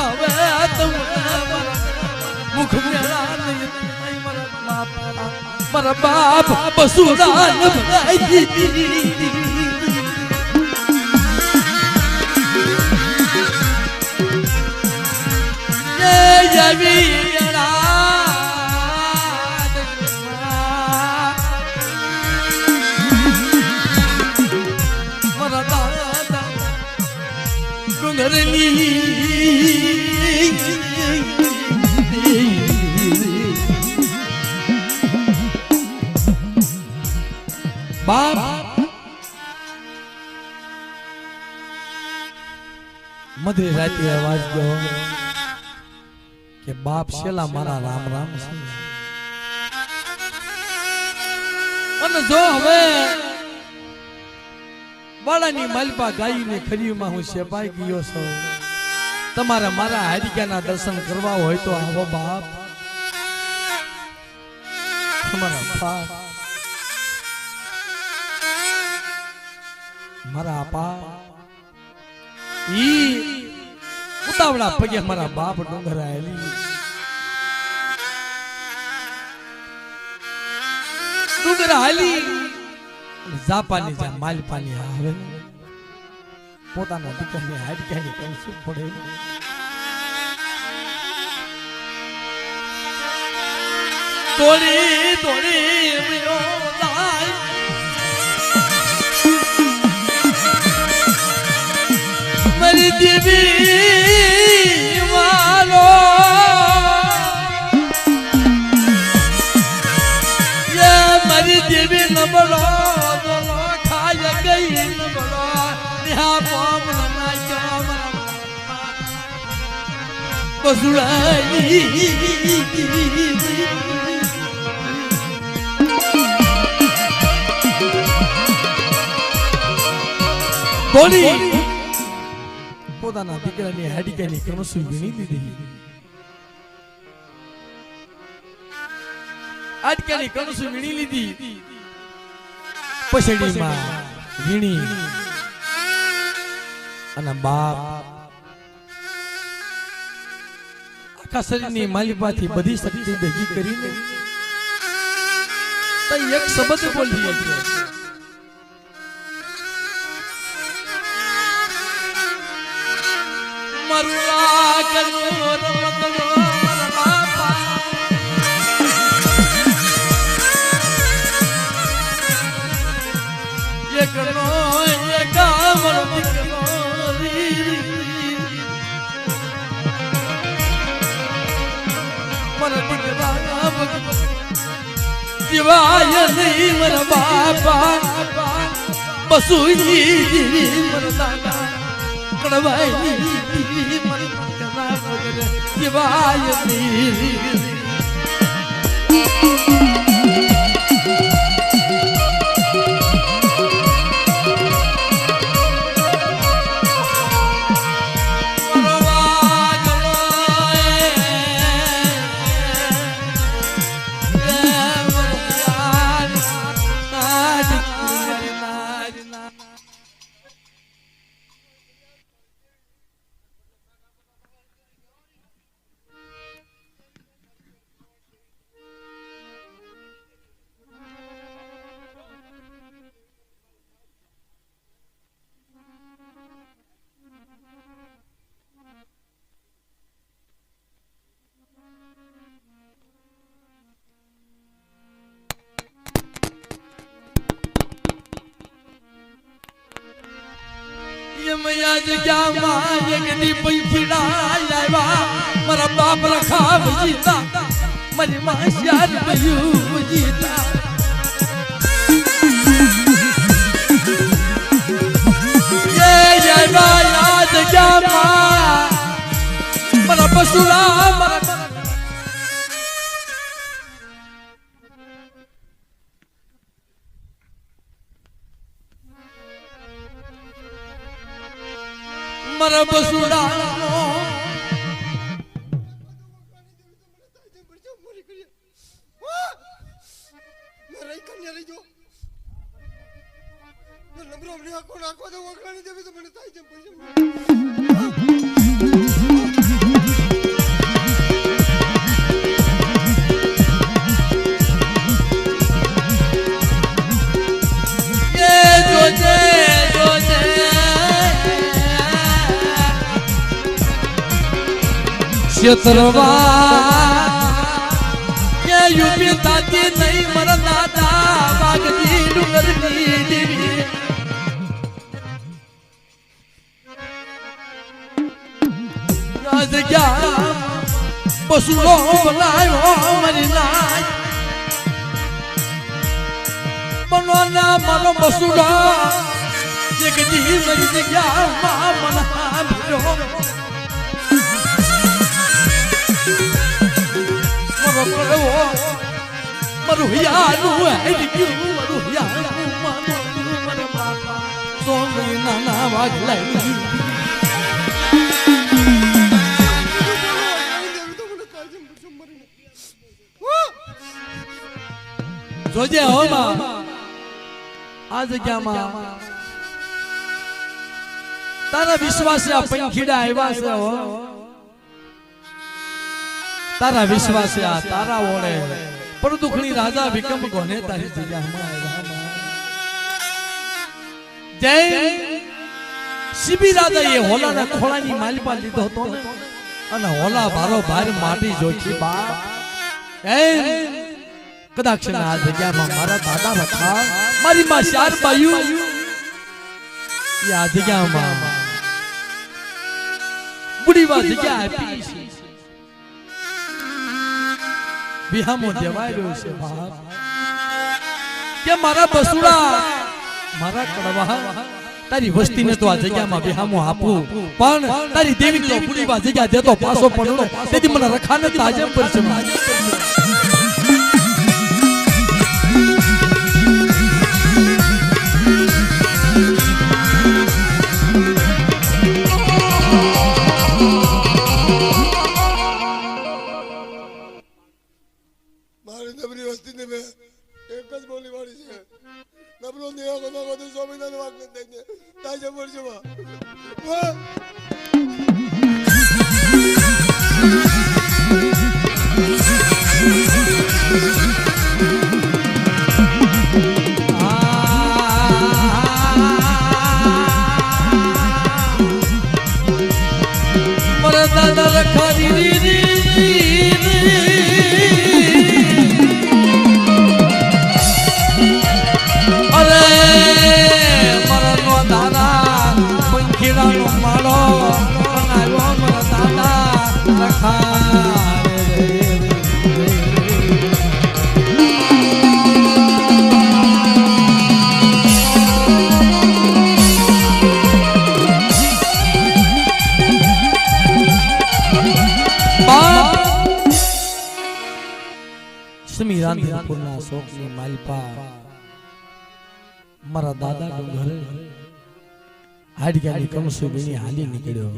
મુખ મેળા મારા બાપ બસુદાન ભરાઈ દીધી. બાપ મધરી રાતે અવાજ ગયો કે બાપ શેલા મારા રામ રામ છે. અને જો હવે બાળાની માલિપા ગાયની ખરીમાં હું શેપાઈ ગયો છું, તમારે મારા હારિકાના દર્શન કરવા હોય તો આવો બાપ. તમારા બાપ મારા આપા ઈ ઉતાવળા પગે મારા બાપ ડુંગર આવેલી, ડુંગર હાલી જાપાની જા માલિપાની આવે પોતાના દીકરાને હાડકાની કંસુ પડે. દોડી દોડી મારી દેવી મારો મારી દેવી નબળો ખાય ગઈ નબળો ન્યા પોમ નાખ્યો બસુડાઈ બોલી પોતાના દીકરાની હાડીકાની કણસું વીણી દીધી હાડીકાની કણસું વીણી લીધી પછડીમાં વીણી અને બાપ આખા શરીરની માલિપાથી બધી શક્તિ ભેગી કરીને તો એક શબ્દ બોલી હતી મરુલા કરો રમતનો બાપા એકનો એકામર દીકરો મર દીકરા દિવાય નહીં મર બાપા બસુજી મર દાદા કડવાઈ મર કના વગર દિવાય નહીં મયા જગ્યામાં એકની પંખીડા આવ્યા મારા બાપ રખાવ જીતા મારી માં શ્યાર બયું જીતા એ આવ્યા જગ્યામાં મારા બસુડા મારા મારા બસુડા ક્ષેત્રવા કે યુપી તાતી નહીં મર દાદા વાગતી ડુંગરની દેવી જગ્યા બસુડો બનાવ્યો મરી નાય બનોના મારો બસુડો એક દી મરી જગ્યામાં મના ભર્યો મરુહિયાનું હેડ્યું મરુહિયાનું માનું મર બાપા સોંગી નાના વાગ લાગી જોજે હો માં આ જગ્યામાં તારા વિશ્વાસે આ પંખીડા આવ્યા છે હો તારા વિશ્વાસે આ તારા ઓળે પર દુખણી રાજા વિકંપ કોને તારી જગ્યામાં આવ્યા જય શિબી રાજા એ હોલાના ખોળાની માલિપા લીધો હતો ને અને હોલા ભારો ભાર માટી જોખી બા કદાચ આ જગ્યામાં મારા દાદા રખા મારી માં ચાર બાયું આ જગ્યામાં બુડીવા જગ્યા આપી છે વિહામો દેવાય રહ્યો છે બાપ કે મારા બસુડા મારા કડવા તારી વસ્તીને તો આ જગ્યામાં વિહામો આપું પણ તારી દેવીને તો બુડીવા જગ્યા દેતો પાછો પડો તેથી મને રખાને તાજમ પર છે રાંધણપુરના શોકની માલપા મારા દાદા ડુંગરે હાડકાની કમસુ બીની હાલી નીકળ્યો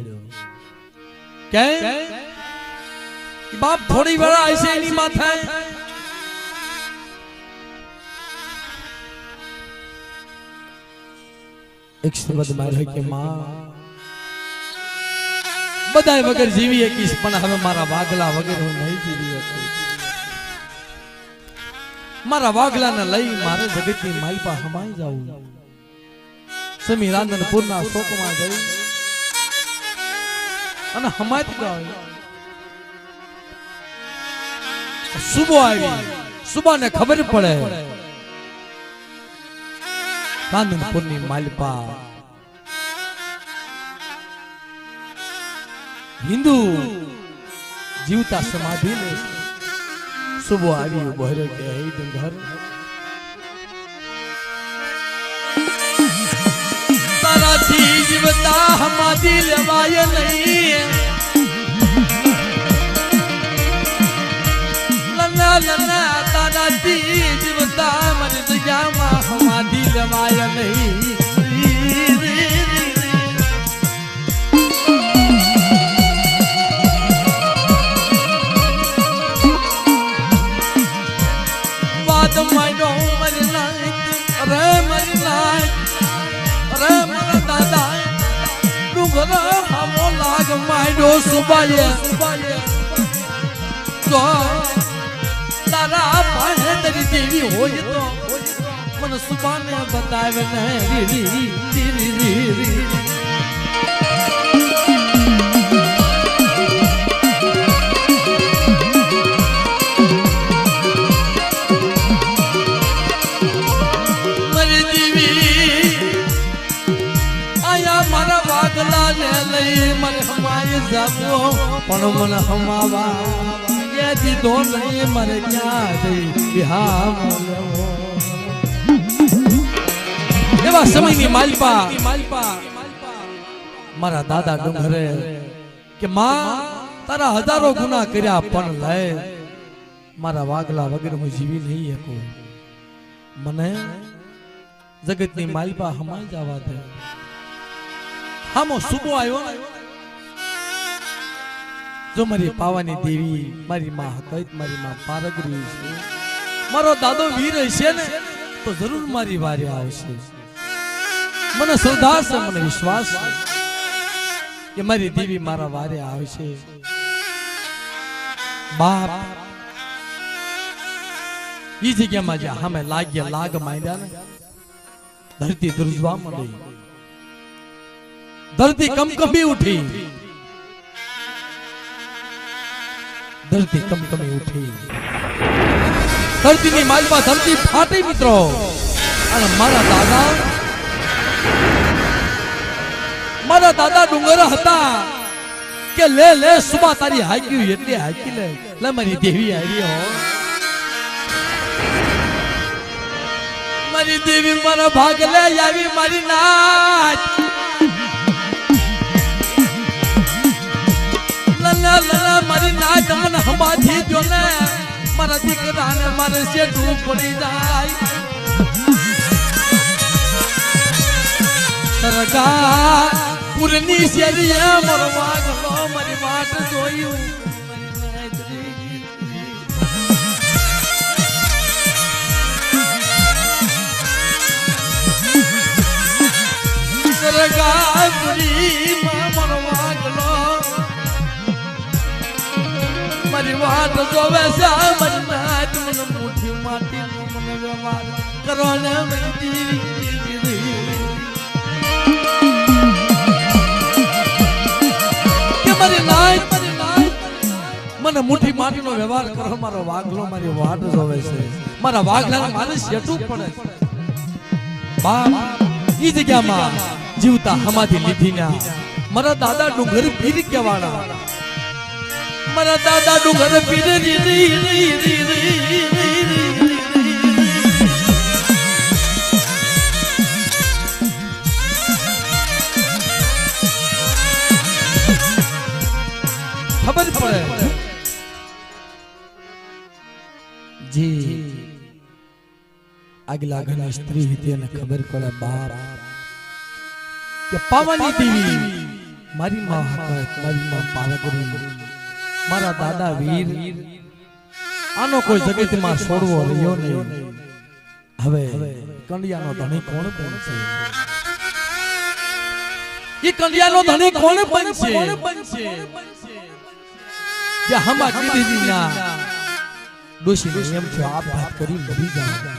કે બાપ થોડી વાર આશે એની માથે એક શબ્દ માર્યો કે માં બધાય વગર જીવી એકીશ પણ હવે મારા વાગલા વગર હું નહીં જીવી શકું મારા વાગલાને લઈ મારે જગતની માલપા હમાઈ જાવું સમી રાંધણપુરના શોકમાં જઈ અને હમાત ગાય સુબો આવી સુબાને ખબર પડે રાંધણપુરની માલપા હિન્દુ જીવતા સમાધિ લે સુબો આવી બહેરો કે હે ડુંગર તારાથી જીવતા સમાધિ લેવાય નહીં લના લના તારાથી જીવતા મન જગ્યામાં સમાધિ લેવાય નહીં સુબાએ તો તારા પાસે તરી દેવી હોય તો મને સુબાને બતાવે ને મારા વાગલા ને લઈ મને હમાય જાવો પણ મને હમાવા એ દીધો નહીં મને ક્યાં જઈ વિહામ એવા સમયની માલપા મારા દાદા ડુંગરે કે માં તારા હજારો ગુના કર્યા પણ લે મારા વાગલા વગર હું જીવી નહીં શકું મને જગતની માલપા હમાઈ જવા દે હામો સુબો આવ્યો જો મારી પાવાની દેવી મારી માં હકત મારી માં પારગરી છે મારો દાદો વીર છે ને તો જરૂર મારી વારે આવશે મને શ્રદ્ધા છે મને વિશ્વાસ છે કે મારી દેવી મારા વારે આવશે બાપ ઈ જગ્યામાં જ્યાં સામે લાગ્યા લાગ માંડ્યા ને ધરતી ધ્રુજવા માંડી धरती कमकमी उठी धरती कमकमी उठी ધરતીની માલપા ધરતી ફાટી મિત્રો અને મારા દાદા ડુંગર હતા કે લે લે સુબા તારી હાકી એટલી હાકી લે મારી દેવી હારી હો મારી દેવી મારા ભાગ લે આવી મારી નાચ લલા લલા મારી નાચ મને હમાથી જો ને મારા દીકરાને મારે શેઠું પડી જાય સરકાર પુરની શેરીએ મારો વાગલો મારી વાટ જોયું સરકાર પુરી મારો વાગલો મારી વાટ જોવે છે મારી નાચ મને મુઠ્ઠી માટી મને વ્યવહાર કરો ને મને મુઠ્ઠી માટીનો વ્યવહાર કરો મારો વાઘલો મારી વાટ જોવે છે મારા વાઘલાને મારે શેઠું પડે બાપ ઈ જગ્યામાં જીવતા હમાથી લીધી ના મારા દાદા ડુંગર પીર કેવાડા મારા દાદા ડુંગર પીર ખબર પડે જી આગલા ઘરની સ્ત્રી હતી અને ખબર પડે બાપ કે પાવાની દેવી મારી માં હકત મારી માં પાવગરી મારા દાદા વીર આનો કોઈ જગતમાં છોડવો રહ્યો નહીં હવે કંડિયાનો ધણી કોણ બનશે ઈ કંડિયાનો ધણી કોણ બનશે જે હમા કીધીના દોષીને એમ છે આપઘાત કરી મરી જાય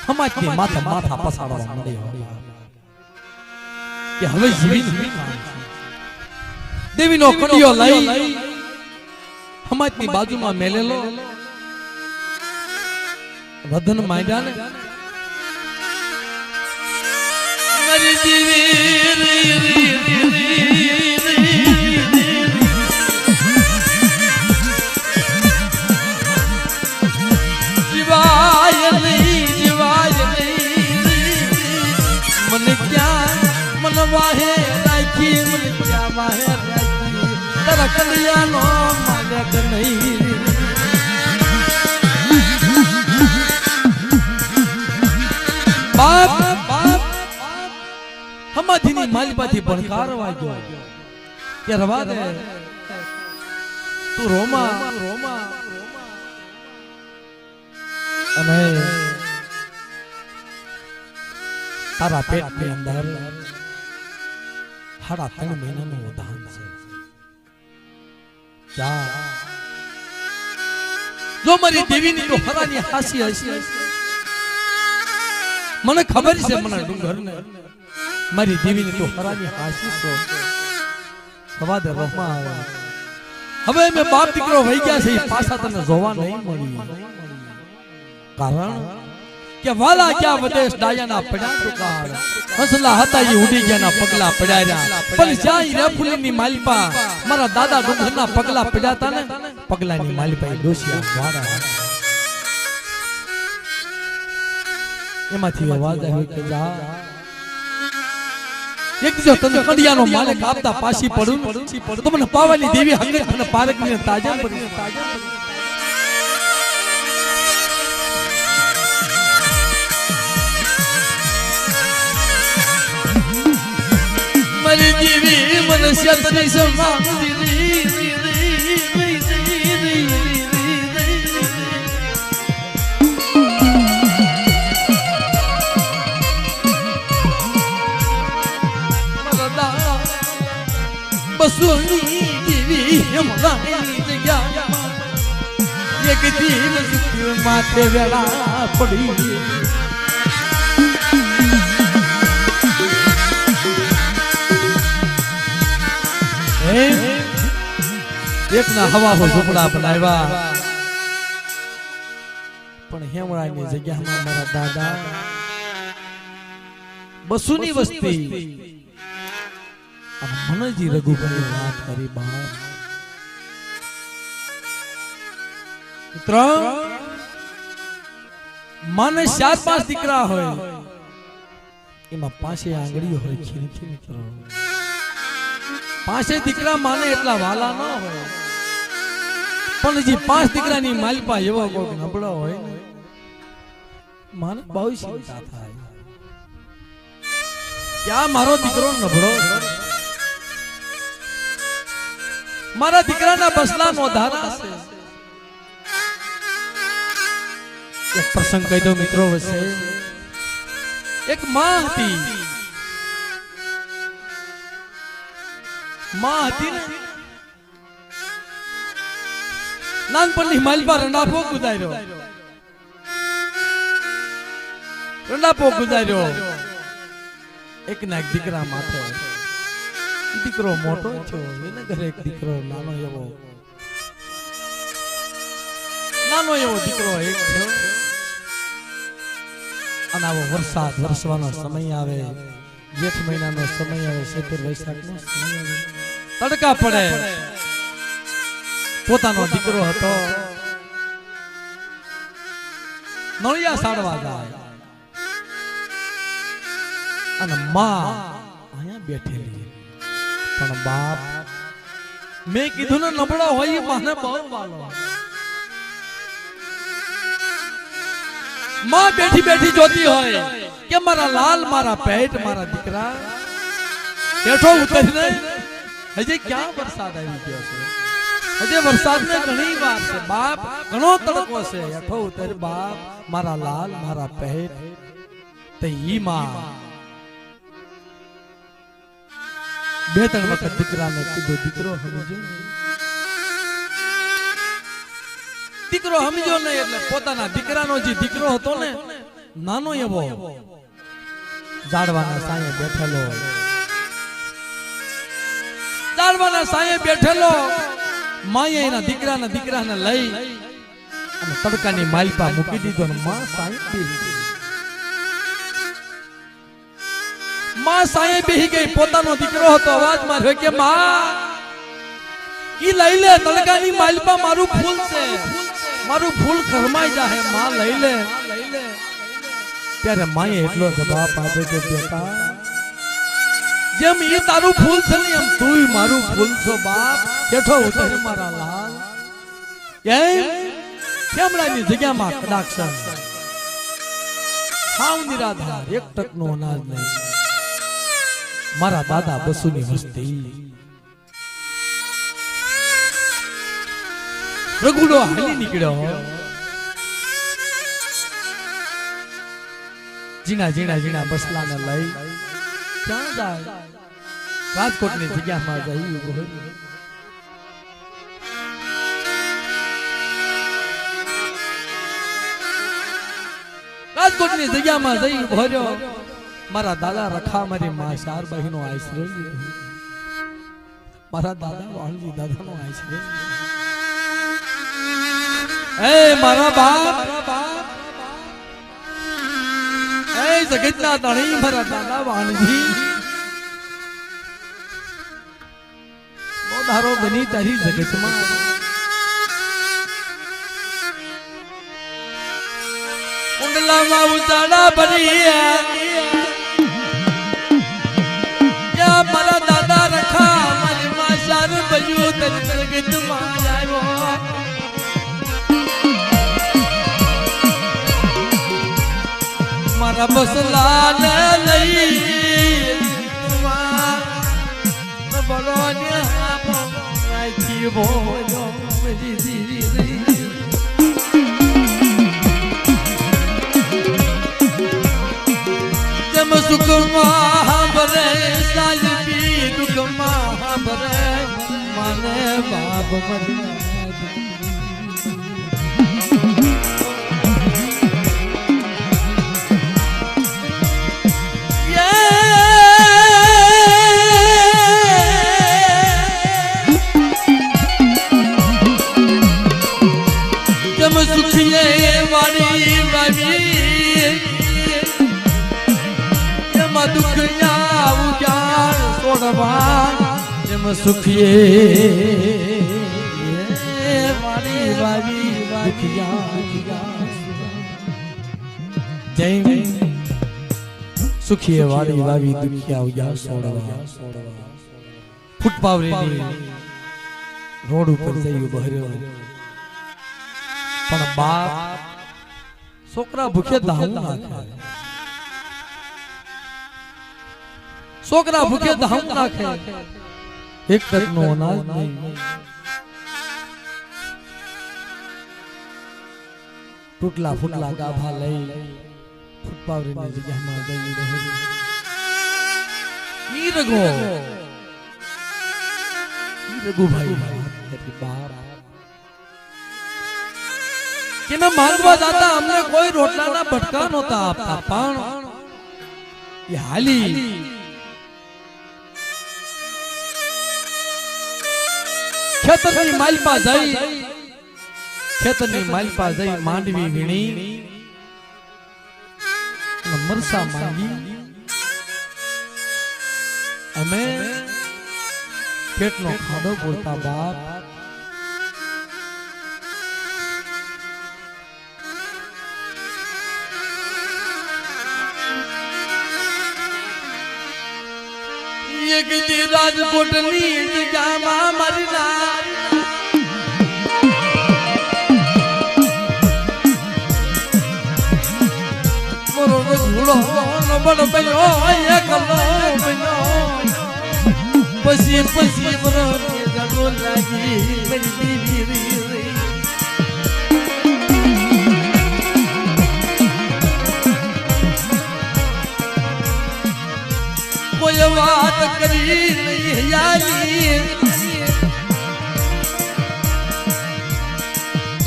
હમા કે માથા પસાડવા મળે કે હવે જીવી દેવીનો કંડિયો લઈ હમાતની બાજુમાં મેલેલો રધન માંડ્યા ને મારી દેવી જીવાય નહીં મને ક્યાં મન વાહે રાખી મને ક્યાં વાહે રાખી તારા કલ્યાણો માગત નહીં બાપ હમાધીની માલપાથી ભણકાર વાગ્યો કે રવા દે તું રોમા અને તારા પેટની અંદર 3.5 મહિનાનું ઉધાન છે જા જો મારી દેવીની તો હરાની હાસી હશે મને ખબર છે મને ડુંગર ને મારી દેવીની તો હરાની હાસી છો સવા દે રોમા આવે હવે મેં બાપ દીકરો વહી ગયા છે પાછા તને જોવા નહીં મળી કારણ કે વાલા ક્યાં વદેશ ડાયાના પડ્યા ટુકાર હસલા હતા એ ઉડી ગયાના પગલા પડ્યા પણ જ્યાં રે ફૂલની માલપા મારા દાદા ડુંગરના પગલા પડ્યા હતા ને પગલાની માલપા એ ડોશિયા વાળા એમાંથી અવાજ આવ્યો કે જા એક જો તને કડિયાનો માલિક આપતા પાછી પડું તો મને પાવાની દેવી હંગે અને પારકની તાજા પડી મારી દેવી મને શેતની સમાન બસોની દેવી હમણાંની જગ્યામાં એક દિવસ માથે વેળા પડી એક ના હવા હો ઝૂંપડા બનાવ્યા પણ હેમળાની જગ્યામાં મારા દાદા બસુની વસ્તી અને મનજી રઘુભાઈ વાત કરી બાપ મિત્ર માને 4-5 દીકરા હોય એમાં 5 આંગળીઓ હોય ખીણથી મિત્રો 5 દીકરા માને એટલા વાલા ન હોય પણ જે 5 દીકરાની માલપા એવો કોક નબળો હોય ને માને બહુ ચિંતા થાય ક્યાં મારો દીકરો નબળો મારા દીકરાના બસલાનો ધારા છે એક પ્રસંગ કહી દો મિત્રો વચ્ચે એક માં હતી ને નાનપણની માલપા રંડાપો ગુજાર્યો એક ના એક દીકરા માથે દીકરો મોટો થયો એને ઘરે એક દીકરો નાનો એવો દીકરો એક થયો અને આવો વરસાદ વરસવાનો સમય આવે જેઠ મહિનાનો સમય આવે ચૈત્ર વૈશાખનો સમય આવે તડકા પડે પોતાનો દીકરો હતો નળિયા સાડવા જાય અને માં અહીંયા બેઠેલી પણ બાપ મેં કીધું ને નબળો હોય માને બહુ વાલો માં બેઠી જોતી હોય કે મારા લાલ મારા પેટ મારા દીકરા બેઠો ઉતરીને હજી ક્યાં વરસાદ આવી ગયો છે હજી વરસાદને ઘણી વાર છે બાપ ઘણો તડકો છે બેઠો ઉતર બાપ મારા લાલ મારા પેટ તે ઈ માં 2-3 વખત દીકરાને કીધું દીકરો સમજો ને એટલે પોતાના દીકરાનો જે દીકરો હતો ને નાનો એવો ઝાડવાના સાયે બેઠેલો માએ એના દીકરાને લઈ અને તડકાની માલપા મૂકી દીધો ને માં સાયે બેહી ગઈ પોતાનો દીકરો હતો અવાજ માર્યો કે માં ઈ લઈ લે તડકાની માલપા મારું ફૂલ છે મારું ફૂલ કરમાઈ જાહે માં લઈ લે ત્યારે માએ એટલો જવાબ આપ્યો કે બેટા જેમ ઈ તારું ફૂલ છે ને એમ તુંય મારું ફૂલ છો બાપ બેઠો ઉતર મારા લાલ કેમડાની જગ્યામાં કડાક્ષર હાવ નિરાધાર એક ટકનો અનાજ નહીં મારા દાદા બસુની વસ્તી રઘુડો હાલી નીકળ્યો ઝીણા બસલાને લઈ ક્યાં જાય રાજકોટની જગ્યામાં જઈ રાજકોટની જગ્યામાં જઈ ભર્યો મારા દાદા રખા મારી માં 4 બહેનો આશરે મારા દાદા વાણજી દાદાનો આશરે એ મારા બાપ એ જગતના ધણી મારા દાદા વાણજી મોધારો બની તારી જગતમાં કુંડલામાં ઉજાડા ભરી મારા દાદા રખા મારી માં 4 બહેનો તારી જગતમાં આવ્યો મારા બસલાને લઈ બરોને નાખી બોલો જમ સુખમાં ભરે સાલબી દુઃખમાં ભરે માને બાપ મરી સુખીએ વાળી કેમ સુખીએ મારી વાવી જય સુખીએ વાડી વાવી દુખિયા ઉજા સોડવા ફૂટપાવરીની રોડ ઉપર જઈ બહર્યો પણ બાપ છોકરા ભૂખે દાહું નાખે છોકરા ભૂખે દાહું નાખે એક તકનો અનાજ નહીં તૂટલા ફૂટલા ગાભા લઈ ફૂટપાવરીની જગ્યામાં જઈ રહેલી ઈ રઘુભાઈ બાપ કે मैं मांगवा जाता हमने कोई रोटला ना भटका नहोता आपता पण ये हाली खेतरनी मालपा जई खेतरनी मालपा जई માંડવી વીણી મરસા માંગી અમે પેટનો ખાડો બોલતા બાપ એક દી રાજકોટની જગ્યામાં મરના મોરો ઘોડો બળ બન્યો એકલો બન્યો પછી બરો જગો લાગી બની દીવી કોઈ વાત કરી નહીં યાલી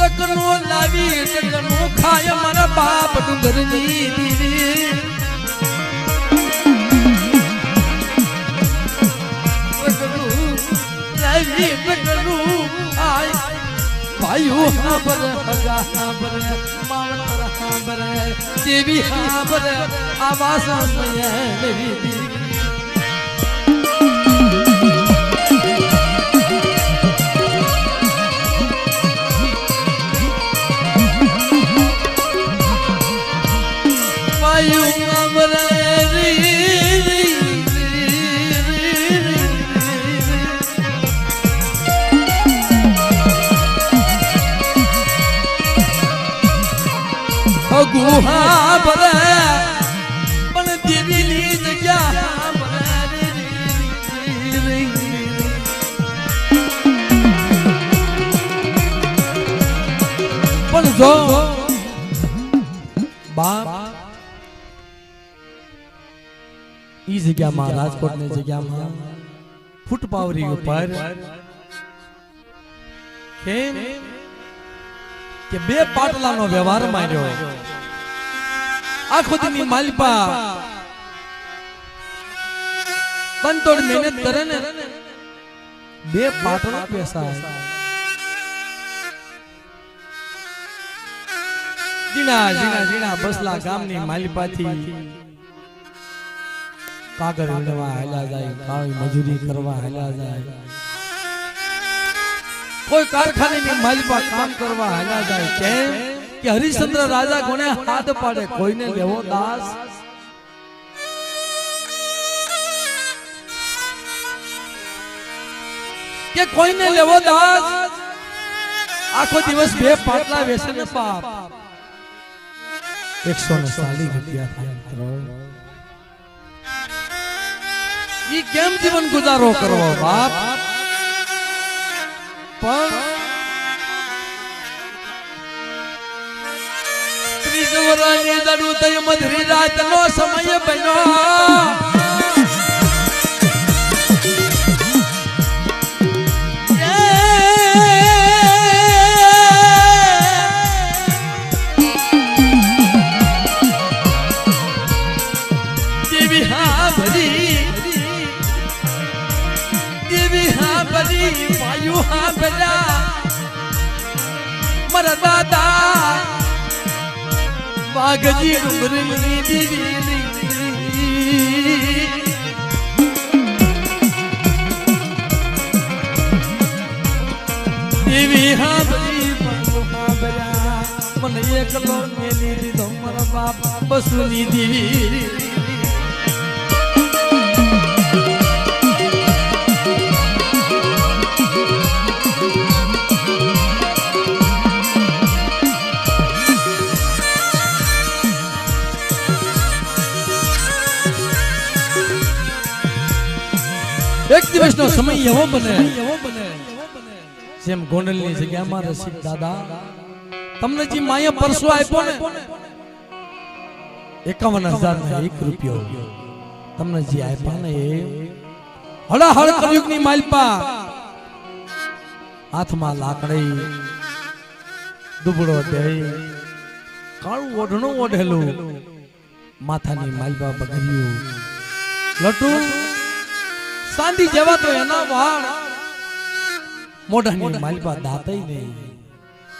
તકનો લાવી તકનો ખાય મારા બાપ ડુંગરની દીવી લાવી તકનું આય ભાઈઓ હાબર હગા હાબર માવતર હાબર દેવી હાબર આવાસ મય દેવી દીવી ગુહા ભરે પણ દેવીની જગ્યા પણ જો બાપ ઈ જગ્યામાં રાજકોટની જગ્યામાં ફૂટપાવરી ઉપર કેમ કે બે પાટલાનો વ્યવહાર માંડ્યો આખો દીની માલપા બંતોડ મહેનત કરે ને બે પાટલા બેસાય જીણા બસલા ગામની માલપાથી કાગળ વીણવા હાલ્યા જાય કાળી મજૂરી કરવા હાલ્યા જાય કોઈ કારખાનેની માલપા કામ કરવા હાલ્યા જાય કેમ કે હરિશ્ચંદ્ર રાજા કોને હાથ પાડે કોઈને લેવો દાસ કે કોઈને લેવો દાસ આખો દિવસ બે પાટલા વેસે ને બાપ 140 રૂપિયા થાય ઈ કેમ જીવન ગુજારો કરવો બાપ પણ ત્રીજવરાની દડુ તય મધરી રાતનો સમય બન્યો મારા દાદા વાઘજી ડુંગરની દીવી દેવી હા બધી મને એકલો મેલી દીધો મારા બાપ બસુની દેવી એક દિવસનો સમય એવો બને જેમ ગોંડલની જગ્યામાં રસિક દાદા તમને જે માયા પરસો આપ્યો ને 51,001 રૂપિયો તમને જે આપ્યા ને એ હળહળ કળયુગની માલપા હાથમાં લાકડી દુબળો દેહ કાળું ઓઢણું ઓઢેલું માથાની માલપા બગડ્યું લટુ સાંધી જેવા તો એના વાળ મોઢાની માલપા દાતઈ નહીં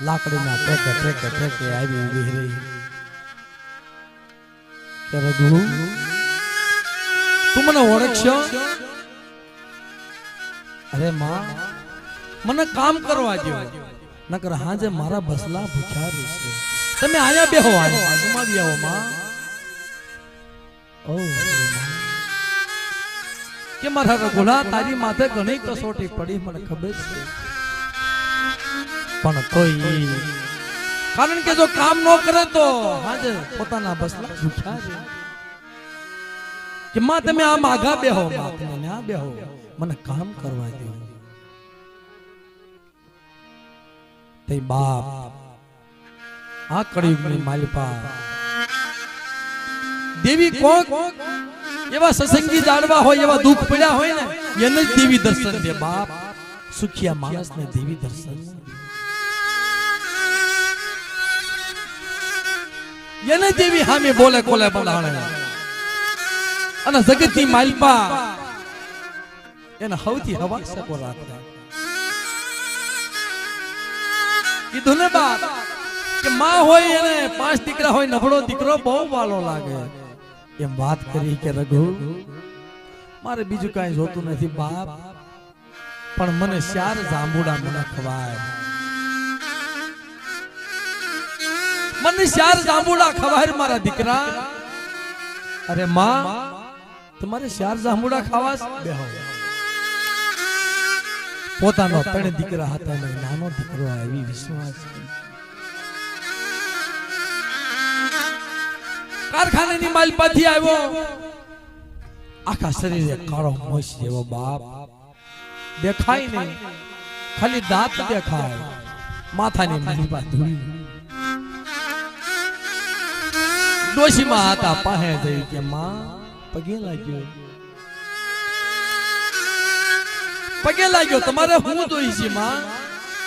લાકડીના ટેકે ટેકે ટેકે આવી ઉભી રહી કે રઘુ તું મને ઓળખશો અરે માં મને કામ કરવા દો નકર હાજે મારા બસલા ભૂખ્યા રહેશે તમે આયા બેહો આજુમાં આવો માં ઓ કે મારા રઘુલા તારી માથે ઘણી કસોટી પડી મને ખબર છે પણ કોઈ કારણ કે જો કામ ન કરે તો હાજે પોતાના બસલા ભૂખ્યા છે કે માં તમે આમ આગા બેહો માં તમે ના બેહો મને કામ કરવા દો તે બાપ આ કળયુગની માલિપા દેવી કોક એવા સત્સંગી જાણવા હોય એવા દુઃખ પડ્યા હોય ને એને જ દેવી દર્શન દે બાપ સુખિયા માણસને દેવી દર્શન એને દેવી હામે બોલે કોલે બનાણે અને જગતની માલપા એને હવથી હવા સકો રાખે કીધું ને બાપ કે માં હોય એને 5 દીકરા હોય નબળો દીકરો બહુ વાલો લાગે એમ વાત કરી કે રઘુ મારે બીજું કાંઈ જોતું નથી બાપ પણ મને 4 જાંબુડા મને ખવાય મને 4 જાંબુડા ખવાય મારા દીકરા અરે માં તમારે 4 જાંબુડા ખાવા બેહો પોતાનો 3 દીકરા હતા ને નાનો દીકરો આવી વિશ્વાસ કારખાનાની માલપાથી આવ્યો આખા શરીરે કાળો મોસ જેવો બાપ દેખાય નહીં ખાલી દાંત દેખાય માથાની માલપા ધૂળી ડોશીમાં હતા પાસે જઈ કે માં પગે લાગ્યો તમારે હું જોઈ છે માં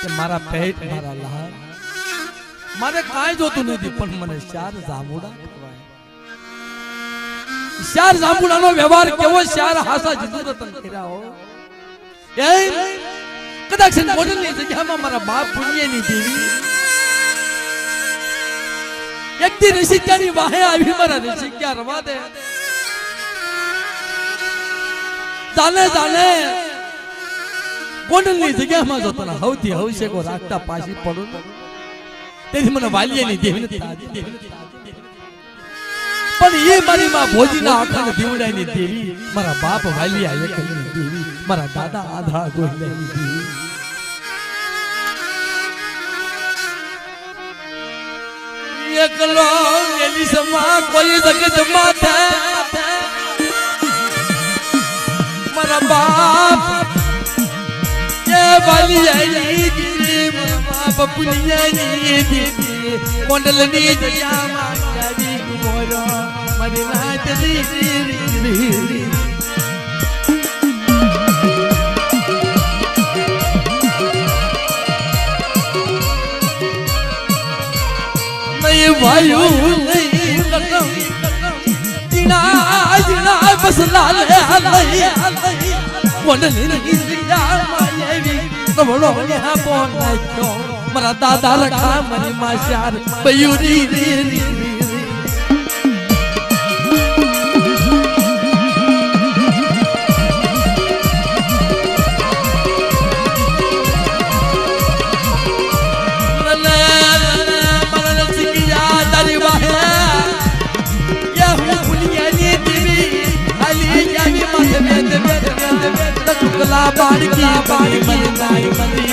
કે મારા પેટ મારા લાળ મારે કાંઈ જોતું નથી પણ મને 4 જાંબુડા ખવાય 4 જાંબુડાનો વ્યવહાર કેવો 4 હાસા જીતુ રતન કર્યા હો એ કદાચ મોડલની જગ્યામાં મારા બાપ પુણ્યની દેવી એક દી રસિકની વાહે આવી મારા રસિક્યા રવા દે જાને ગોંડલની જગ્યામાં જો તને હવથી હવશેકો રાખતા પાછી પડું તેથી મને વાલીએની દેવી પણ એ મારી માં ભોજીના આખાને દીવડાની દેવી મારા બાપ વાલિયા એકની દેવી મારા દાદા આધા ગોહિલાની દેવી એકલો એલી સમા કોઈ જગત માથે મારા બાપ એ વાલિયાની દેવી મારા બાપ પુનિયાની દેવી મંડલની જગ્યામાં આવી મોરો મારી નાચ રી વાયુ નહીં કદમ જીણા બસલા લે હલઈ વંડલી જગ્યામાં આવી નવળો હા બોન નાખ્યો મારા દાદા રખા મારી માં શાર બયુરી રી पगला बाड़की बनी मरनाई मंदिर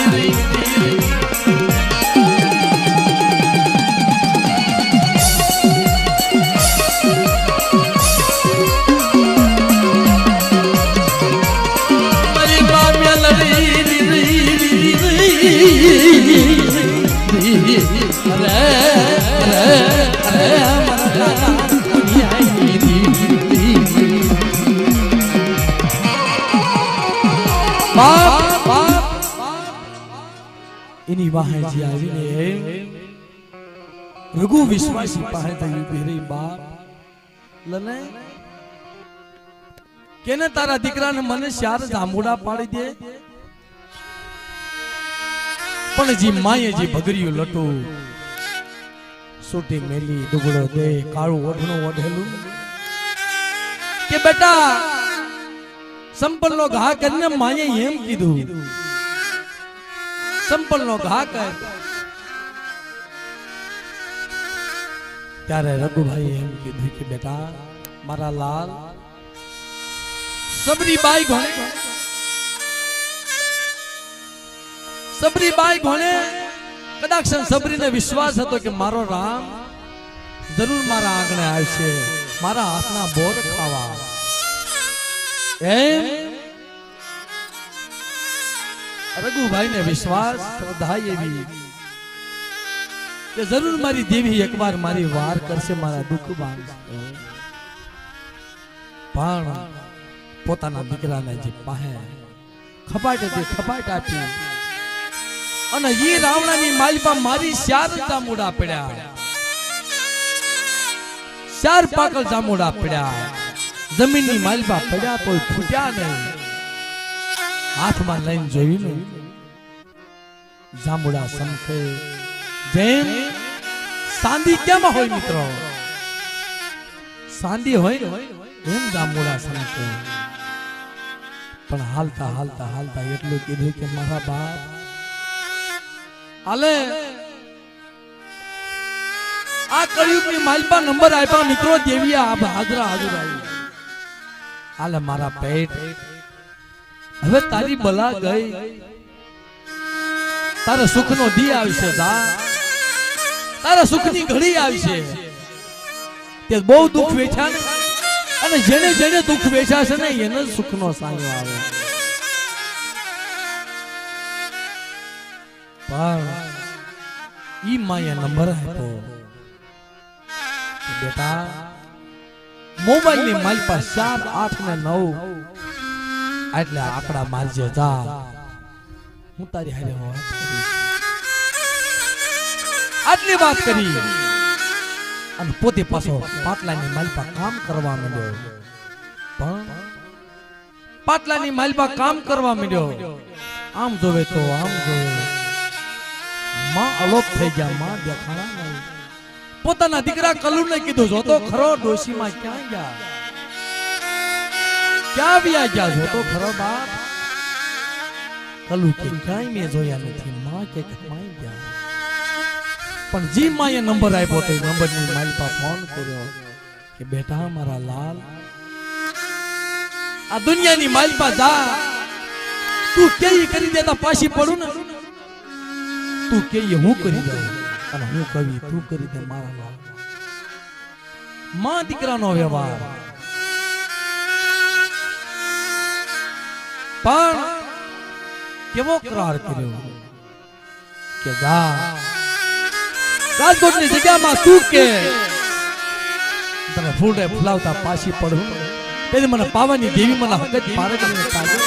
इनी वाहे जी आवीने रघु विश्वासी पाहे थई बेरी बाप लने केने तारा दीकराने मने शार जामुड़ा पाड़ी दे पण जी माये जी भगरियो लटो सोटी मेली दुगड़ो दे काळू ओढणो ओढेलू के बेटा संपल नो घा करने माये एम कीधु संपल नो घा कर त्यारे रघु भाई एम कीधु कि बेटा मारा लाल सबरी बाई घोणे कदाच सबरी ने विश्वास हतो कि मारो राम जरूर मारा आंगणे आवशे मारा हाथना बोर खावा रघु भाई ने विश्वास श्रद्धा एवी कि जरूर मारी देवी एक बार मारी वार करशे मारा दुख बांधशे पण पोताना दीकराने जे पाहे खपाट आपी અને ઈ રાવણાની માલપા મારી ચાર જામુડા પડ્યા ચાર પાકલ જામુડા પડ્યા જમીનની માલપા પડ્યા તો ફૂટ્યા નહીં હાથમાં લઈને જોયું ને જામુડા સમકે જેમ સાંદી કેમ હોય મિત્રો સાંદી હોય એમ જામુડા સમકે પણ હાલતા હાલતા હાલતા એટલું કીધું કે મારા બાપ हाले आ कलयुग की मालपा नंबर आया मित्रों देविया अब हाजरा हाजर आई हाले मारा पेट हवे तारी बला गई तारा सुख नो दी आवशे दा तारा सुख नी घड़ी आवशे ते बहु दुख वेठा ने अने जेने जेने दुख वेठा छे ने एने सुख नो सायो आवे पर ई माया नंबर है तो बेटा मोबाइल ની મારી પાસે 7 8 ને 9 એટલે આંકડા મારજે જા હું તારી હારે વાત કરીશ આટલી વાત કરી અને પોતે પાછો પાટલાની માલપા કામ કરવા માંડ્યો પણ પાટલાની માલપા કામ કરવા માંડ્યો આમ જોવે તો આમ જોવે मां अलोप થઈ ગયા मां દેખાણા નહીં પોતાના દીકરા કલુને કીધું જો તો ખરો ડોશીમાં ક્યાં ગયા ક્યાં વ્યા ગયા જો તો ખરો બાપ કલુ કે ક્યાંય મે જોયા નથી मां કે કમાઈ ગયા પણ જી માએ નંબર આપ્યો તો નંબરની માલપા ફોન કર્યો કે બેટા મારા લાલ આ દુનિયાની માલપા જા તું કેઈ કરી દેતા પાછી પડું ને तू के ये हूं करी दे અને હું કવિ તું કરી દે મારા લાલ માં દીકરાનો વ્યવહાર પણ કેવો કરાર કર્યો કે જા રાજકોટની જગ્યામાં તું કે તને ફૂલે ફૂલાવતા પાછી પડું તેથી મને પાવાની દેવી મને હકત પારે કરીને તાજો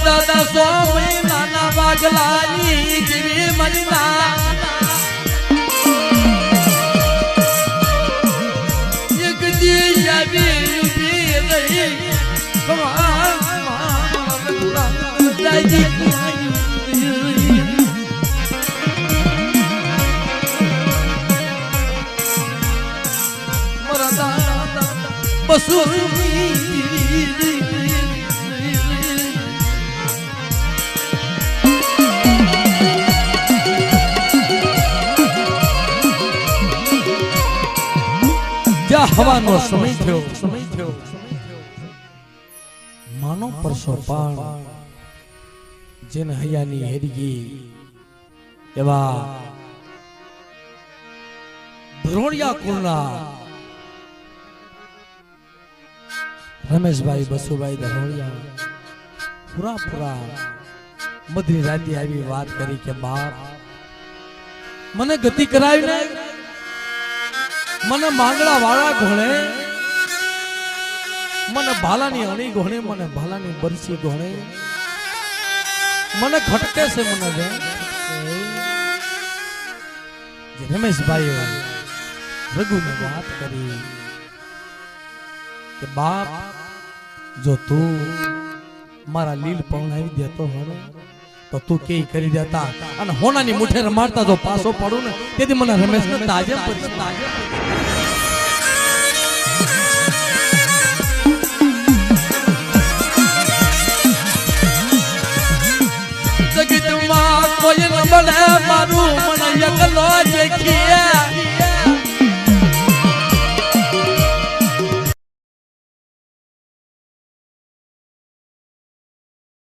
दादा स्वामी नाना बागलानी जीवी मरना एक दिया भी रही मरदा बसु બીજા હવાનો સમય થયો માનો પરસો પાણ જેને હૈયાની હેરગી એવા ધરોડિયા કુળના રમેશભાઈ બસુભાઈ ધરોડિયા પૂરા મધરી રાતે આવી વાત કરી કે બાપ મને ગતિ કરાવીને મને માંગડા વાળા ઘોણે મને ભાલાની અણી ઘોણે મને ભાલાની બરસી ઘોણે મને ખટકે છે મને જે રમેશભાઈ રઘુને વાત કરી કે બાપ જો તું મારા લીલ પવણાવી દેતો હોય તો તું કે કરી દેતા અને હોનાની મુઠે રમાડતા જો પાછો પડું ને તેથી મને રમેશને તાજે જગતમાં કોઈ ન મળે મારું મને એકલો દેખી